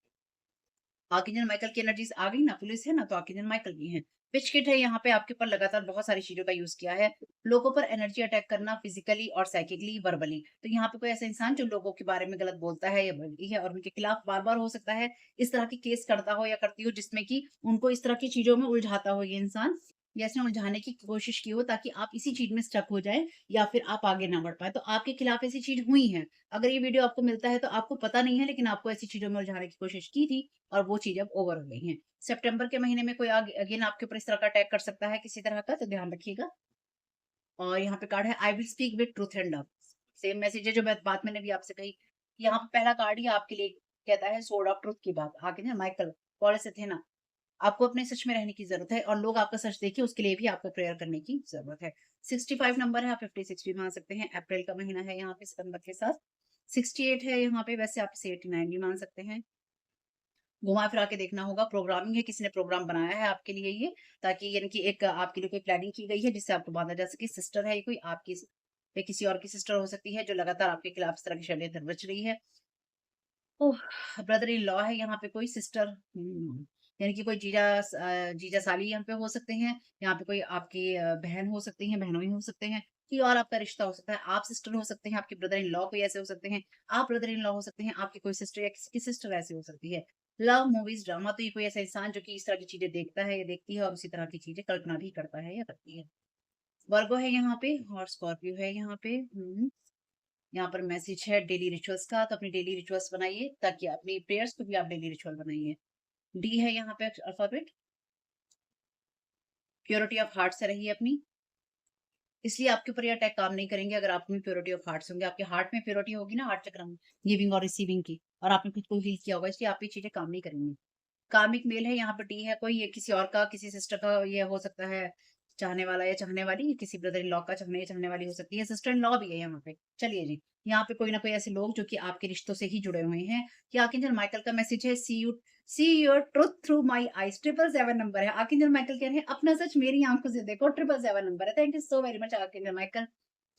आर्कएंजल माइकल की एनर्जीज आ गई ना, पुलिस है ना, तो आर्कएंजल माइकल भी हैं। पिच किट है यहाँ पे आपके ऊपर लगातार बहुत सारी चीज़ों का यूज़ किया है। लोगों पर एनर्जी अटैक करना फिज़िकली और साइकिकली, वर्बली। तो यहाँ पे कोई ऐसा इंसान जो लोगों के बारे में गलत बोलता है या बोलती है और उनके खिलाफ बार-बार हो सकता है इस तरह के केस करता हो या करती हो जिसमें कि उनको इस तरह की चीज़ों में उलझाता हो ये इंसान या इसने उलझाने की कोशिश की हो ताकि आप इसी चीज़ में स्टक हो जाएँ या फिर आप आगे ना बढ़ पाएँ। तो आपके खिलाफ ऐसी चीज़ हुई है। अगर ये वीडियो आपको मिलता है तो आपको पता नहीं है लेकिन आपको ऐसी चीज़ों में उलझाने की कोशिश की थी और वो चीज़ अब ओवर हो गई हैं। सितंबर के महीने में कोई अगेन आपके ऊपर इस तरह का अटैक कर सकता है किसी तरह का, तो ध्यान रखिएगा। और यहाँ पे कार्ड है I will speak with truth and love. Same message है जो बात मैंने भी आपसे कही। यहाँ पे पहला कार्ड ही आपके लिए कहता है सोर्ड ऑफ ट्रुथ की बात। आगे ना माइकल पॉलिस एथेना। आपको अपने सच में रहने की ज़रूरत है और लोग आपका सच देखें उसके लिए भी आपको प्रेयर करने की ज़रूरत है। 65 नंबर है, आप 56 भी मान सकते हैं। अप्रैल का महीना है यहाँ पे सितंबर के साथ। 68 है यहाँ पे, वैसे आप इसे 89 भी मान सकते हैं। घुमा-फिरा के देखना होगा, प्रोग्रामिंग है, किसी ने प्रोग्राम बनाया है आपके लिए ये, ताकि यानी कि एक आपके लिए कोई प्लानिंग की गई है जिससे आपको बाँधा जा सके। सिस्टर है ये कोई आपकी या किसी और की सिस्टर हो सकती है जो लगातार आपके खिलाफ इस तरह के षड्यंत्र रच रही है। ओह! ब्रदर इन लॉ है यहाँ पे कोई सिस्टर यानी कि कोई जीजा साली यहाँ पे हो सकते हैं, यहाँ पे कोई आपकी बहन हो सकती हैं, बहनोई हो सकते हैं, कोई और आपका रिश्ता हो सकता है। आप सिस्टर हो सकते हैं, आपके ब्रदर इन लॉ कोई ऐसे हो सकते हैं, आप ब्रदर इन लॉ हो सकते हैं, आपकी कोई सिस्टर या किसी की सिस्टर ऐसी हो सकती है। लव, मूवीज़, ड्रामा तो ये कोई ऐसा इंसान जो कि इस तरह की चीज़ें देखता है या देखती है और उसी तरह की चीज़ें कल्पना भी करता है या करती है। वर्गो है यहाँ पे और स्कॉर्पियो है यहाँ पे। यहाँ पर मैसेज है डेली रिचुअल्स का, तो अपनी डेली रिचुअल्स बनाइए ताकि अपनी प्रेयर्स को भी आप डेली रिचुअल बनाइए। डी है यहाँ पे अल्फाबेट, प्योरिटी ऑफ हार्ट से रहिए अपनी। इसलिए आपके ऊपर ये अटैक काम नहीं करेंगे अगर आप में प्योरिटी ऑफ हार्ट से होंगे। आपके हार्ट में प्योरिटी होगी ना, हार्ट चक्र में, गिविंग और रिसीविंग की, और आपने खुद को हील किया होगा, इसलिए आप ये चीज़ें काम नहीं करेंगी। कार्मिक मेल है यहाँ पे डी है कोई, ये किसी और का, किसी सिस्टर का ये हो सकता है, चाहने वाला या चाहने वाली, या किसी ब्रदर इन लॉ का चाहने या चाहने वाली हो सकती है, सिस्टर इन लॉ भी है यहाँ पे। चलिए जी, यहाँ पे कोई ना कोई ऐसे लोग जो कि आपके रिश्तों से ही जुड़े हुए हैं, कि आर्कएंजल माइकल का मैसेज है, सी your truth through my eyes, 777 number है। आर्कएंजल माइकल कह रहे हैं अपना सच मेरी आँखों से देखो, 777 नंबर है। Thank you so very much archangel Michael.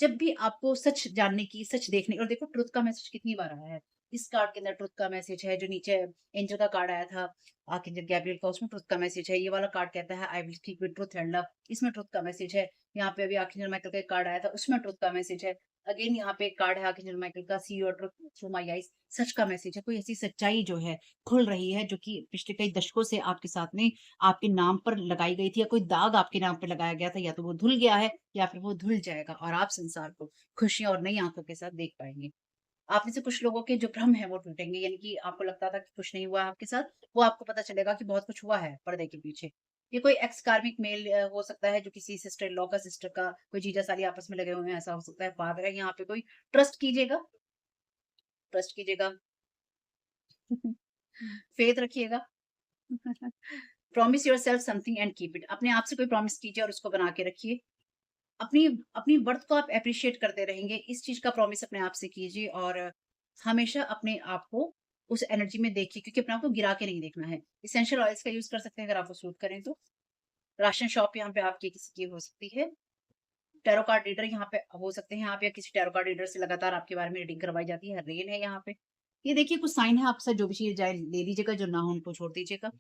जब भी आपको सच जानने की, सच देखने, और देखो ट्रुथ का मैसेज कितनी बार आया है। इस कार्ड के अंदर ट्रुथ का मैसेज है, जो नीचे एंजल का कार्ड आया था, आर्कएंजल गैब्रिएल का, उसमें ट्रुथ का मैसेज है। ये वाला कार्ड कहता है I will speak with truth and love, इसमें ट्रुथ का मैसेज है। यहाँ पे अभी आर्कएंजल माइकल का एक कार्ड आया था, उसमें ट्रुथ का मैसेज है। अगेन यहाँ पे एक कार्ड है आर्कएंजल माइकल का, see your truth through my eyes, सच का मैसेज है। कोई ऐसी सच्चाई जो है खुल रही है, जो कि पिछले कई दशकों से आपके साथ में आपके नाम पर लगाई गई थी, या कोई दाग आपके नाम पे लगाया गया था, या तो वो धुल गया है या फिर वो धुल जाएगा, और आप संसार को खुशियाँ और नई आँखों के साथ देख पाएँगे। आप में से कुछ लोगों के जो भ्रम है वो टूटेंगे, यानी कि आपको लगता था कि कुछ नहीं हुआ है आपके साथ, वो आपको पता चलेगा कि बहुत कुछ हुआ है पर्दे के पीछे। ये कोई एक्स कार्मिक मेल हो सकता है, जो किसी सिस्टर इन लॉ का, सिस्टर का, कोई जीजा-साली आपस में लगे हुए हैं, ऐसा हो सकता है। फादर है यहाँ पे कोई, ट्रस्ट कीजिएगा, ट्रस्ट कीजिएगा, फेथ रखिएगा। Promise yourself something and keep it, अपने आप से कोई प्रॉमिस कीजिए और उसको बना के रखिए। अपनी अपनी वर्थ को आप एप्रिशिएट करते रहेंगे, इस चीज़ का प्रॉमिस अपने आप से कीजिए, और हमेशा अपने आप को उस एनर्जी में देखिए, क्योंकि अपने आप को गिरा के नहीं देखना है। एसेंशियल ऑयल्स का यूज़ कर सकते हैं अगर आपको सूट करें तो। राशन शॉप यहाँ पे आपकी किसी की हो सकती है। टैरो कार्ड रीडर यहाँ पे हो सकते हैं आप, या किसी टैरो कार्ड रीडर से लगातार आपके बारे में रीडिंग करवाई जाती है। रेन है यहाँ पे। ये देखिए कुछ साइन है आपके साथ, जो भी चीज़ जाए ले लीजिएगा, जो ना हो उनको छोड़ दीजिएगा,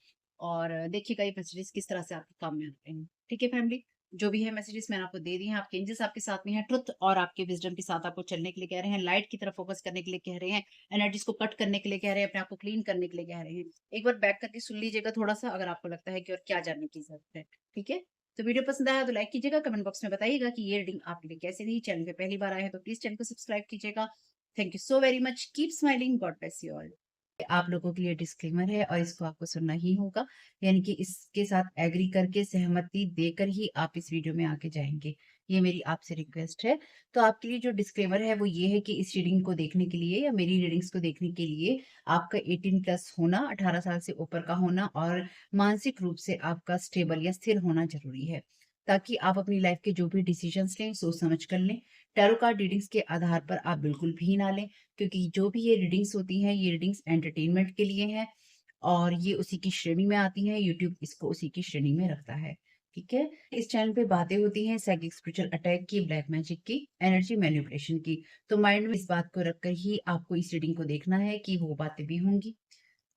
और देखिएगा ये मैसेजेस किस तरह से आपके काम में आते हैं। ठीक है फैमिली? जो भी है मैसेजेस मैंने आपको दे दिए हैं, आपके एंजेल्स आपके साथ में हैं, ट्रुथ और आपके विज़डम के साथ आपको चलने के लिए कह रहे हैं, लाइट की तरफ फ़ोकस करने के लिए कह रहे हैं, एनर्जीज़ को कट करने के लिए कह रहे हैं, अपने आप को क्लीन करने के लिए कह रहे हैं। एक बार बैक करके सुन लीजिएगा थोड़ा-सा, अगर आपको लगता है कि और क्या जानने की ज़रूरत है। ठीक है? तो वीडियो पसंद आया तो लाइक कीजिएगा, कमेंट बॉक्स में बताइएगा कि ये रीडिंग आपके लिए कैसी रही। चैनल पे पहली बार आए हैं तो प्लीज़ चैनल को सब्सक्राइब कीजिएगा। Thank you so very much. Keep smiling. God bless you all. आप लोगों के लिए डिस्क्लेमर है और इसको आपको सुनना ही होगा, यानी कि इसके साथ एग्री करके, सहमति देकर ही आप इस वीडियो में आगे जाएँगे। ये मेरी आपसे रिक्वेस्ट है। तो आपके लिए जो डिस्क्लेमर है वो ये है कि इस रीडिंग को देखने के लिए, या मेरी रीडिंग्स को देखने के लिए, आपका 18 प्लस होना, 18 साल से ऊपर का होना, और मानसिक रूप से आपका स्टेबल या स्थिर होना ज़रूरी है। ताकि आप अपनी लाइफ़ के जो भी डिसीज़न्स लें, सोच समझ कर लें। टैरो कार्ड रीडिंग्स के आधार पर आप बिल्कुल भी ना लें, क्योंकि जो भी ये रीडिंग्स होती हैं, ये रीडिंग्स एंटरटेनमेंट के लिए हैं, और ये उसी की श्रेणी में आती हैं, यूट्यूब इसको उसी की श्रेणी में रखता है, ठीक है? इस चैनल पे बातें होती हैं साइकिक स्पिरिचुअल अटैक की, ब्लैक मैजिक की, एनर्जी मैनिपुलेशन की। तो माइंड में इस बात को रखकर ही आपको इस रीडिंग को देखना है कि वो बातें भी होंगी।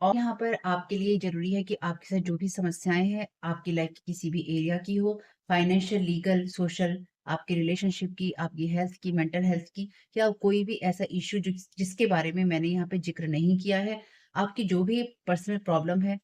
और यहाँ पर आपके लिए ज़रूरी है कि आपके साथ जो भी समस्याएँ हैं, आपकी लाइफ़ के किसी भी एरिया की हो, फाइनेंशियल, लीगल, सोशल, आपकी रिलेशनशिप की, आपकी हेल्थ की, मेंटल हेल्थ की, या कोई भी ऐसा इश्यू जिसके बारे में मैंने यहाँ पे ज़िक्र नहीं किया है, आपकी जो भी पर्सनल प्रॉब्लम है,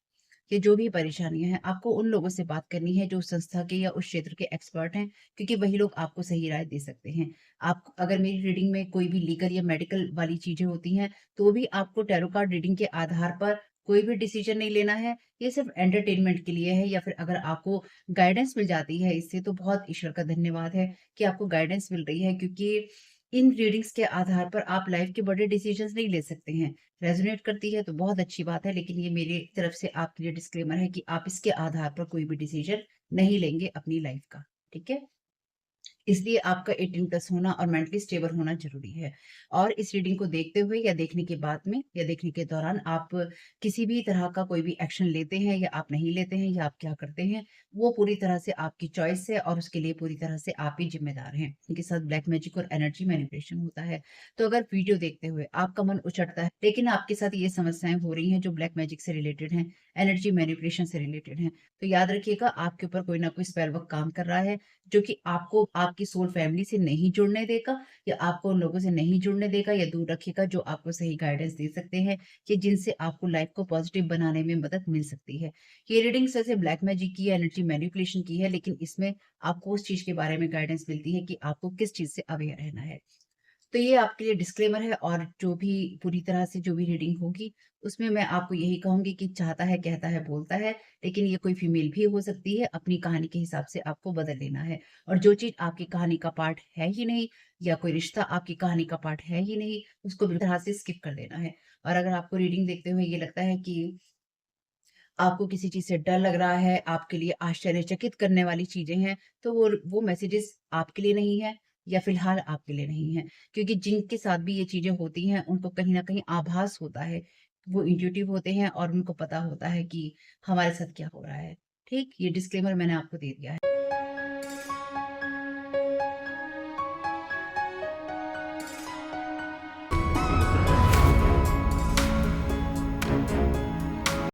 या जो भी परेशानियाँ हैं, आपको उन लोगों से बात करनी है जो उस संस्था के या उस क्षेत्र के एक्सपर्ट हैं, क्योंकि वही लोग आपको सही राय दे सकते हैं। आप अगर मेरी रीडिंग में कोई भी लीगल या मेडिकल वाली चीज़ें होती हैं, तो भी आपको टैरो कार्ड रीडिंग के आधार पर कोई भी डिसीज़न नहीं लेना है। ये सिर्फ़ एंटरटेनमेंट के लिए है, या फिर अगर आपको गाइडेंस मिल जाती है इससे, तो बहुत ईश्वर का धन्यवाद है कि आपको गाइडेंस मिल रही है, क्योंकि इन रीडिंग्स के आधार पर आप लाइफ़ के बड़े डिसीज़न्स नहीं ले सकते हैं। रेज़ोनेट करती है तो बहुत अच्छी बात है, लेकिन ये मेरी तरफ से आपके लिए डिस्क्लेमर है कि आप इसके आधार पर कोई भी डिसीज़न नहीं लेंगे अपनी लाइफ़ का, ठीक है? इसलिए आपका 18 प्लस होना और मेंटली स्टेबल होना ज़रूरी है। और इस रीडिंग को देखते हुए या देखने के बाद में या देखने के दौरान आप किसी भी तरह का कोई भी एक्शन लेते हैं या आप नहीं लेते हैं, या आप क्या करते हैं, वो पूरी तरह से आपकी चॉइस है, और उसके लिए पूरी तरह से आप ही ज़िम्मेदार हैं। इनके साथ ब्लैक मैजिक और एनर्जी मैनिपुलेशन होता है। तो अगर वीडियो देखते हुए आपका मन उचटता है, लेकिन आपके साथ ये समस्याएँ हो रही हैं जो ब्लैक मैजिक से रिलेटेड हैं, एनर्जी मैनिपुलेशन से रिलेटेड हैं, तो याद रखिएगा आपके ऊपर कोई ना कोई स्पेल वर्क काम कर रहा है, जो कि आपको आपकी सोल फैमिली से नहीं जुड़ने देगा, या आपको उन लोगों से नहीं जुड़ने देगा, या दूर रखेगा जो आपको सही गाइडेंस दे सकते हैं, कि जिनसे आपको लाइफ को पॉजिटिव बनाने में मदद मिल सकती है। ये रीडिंग्स वैसे ब्लैक मैजिक की है, एनर्जी मैनिपुलेशन की है, लेकिन इसमें आपको उस चीज़ के बारे में गाइडेंस मिलती है कि आपको किस चीज़ से अवेयर रहना है। तो ये आपके लिए डिस्क्लेमर है, और जो भी पूरी तरह से जो भी रीडिंग होगी, उसमें मैं आपको यही कहूँगी कि चाहता है, कहता है, बोलता है, लेकिन ये कोई फीमेल भी हो सकती है, अपनी कहानी के हिसाब से आपको बदल लेना है। और जो चीज़ आपकी कहानी का पार्ट है ही नहीं, या कोई रिश्ता आपकी कहानी का पार्ट है ही नहीं, उसको बिल्कुल तरह से स्किप कर देना है। और अगर आपको रीडिंग देखते हुए ये लगता है कि आपको किसी चीज़ से डर लग रहा है, आपके लिए आश्चर्यचकित करने वाली चीज़ें हैं, तो वो मैसेजेस आपके लिए नहीं है या फ़िलहाल आपके लिए नहीं है। क्योंकि जिनके साथ भी ये चीज़ें होती हैं, उनको कहीं न कहीं आभास होता है। वो इंट्यूटिव होते हैं और उनको पता होता है कि हमारे साथ क्या हो रहा है। ठीक? ये डिस्क्लेमर मैंने आपको दे दिया है।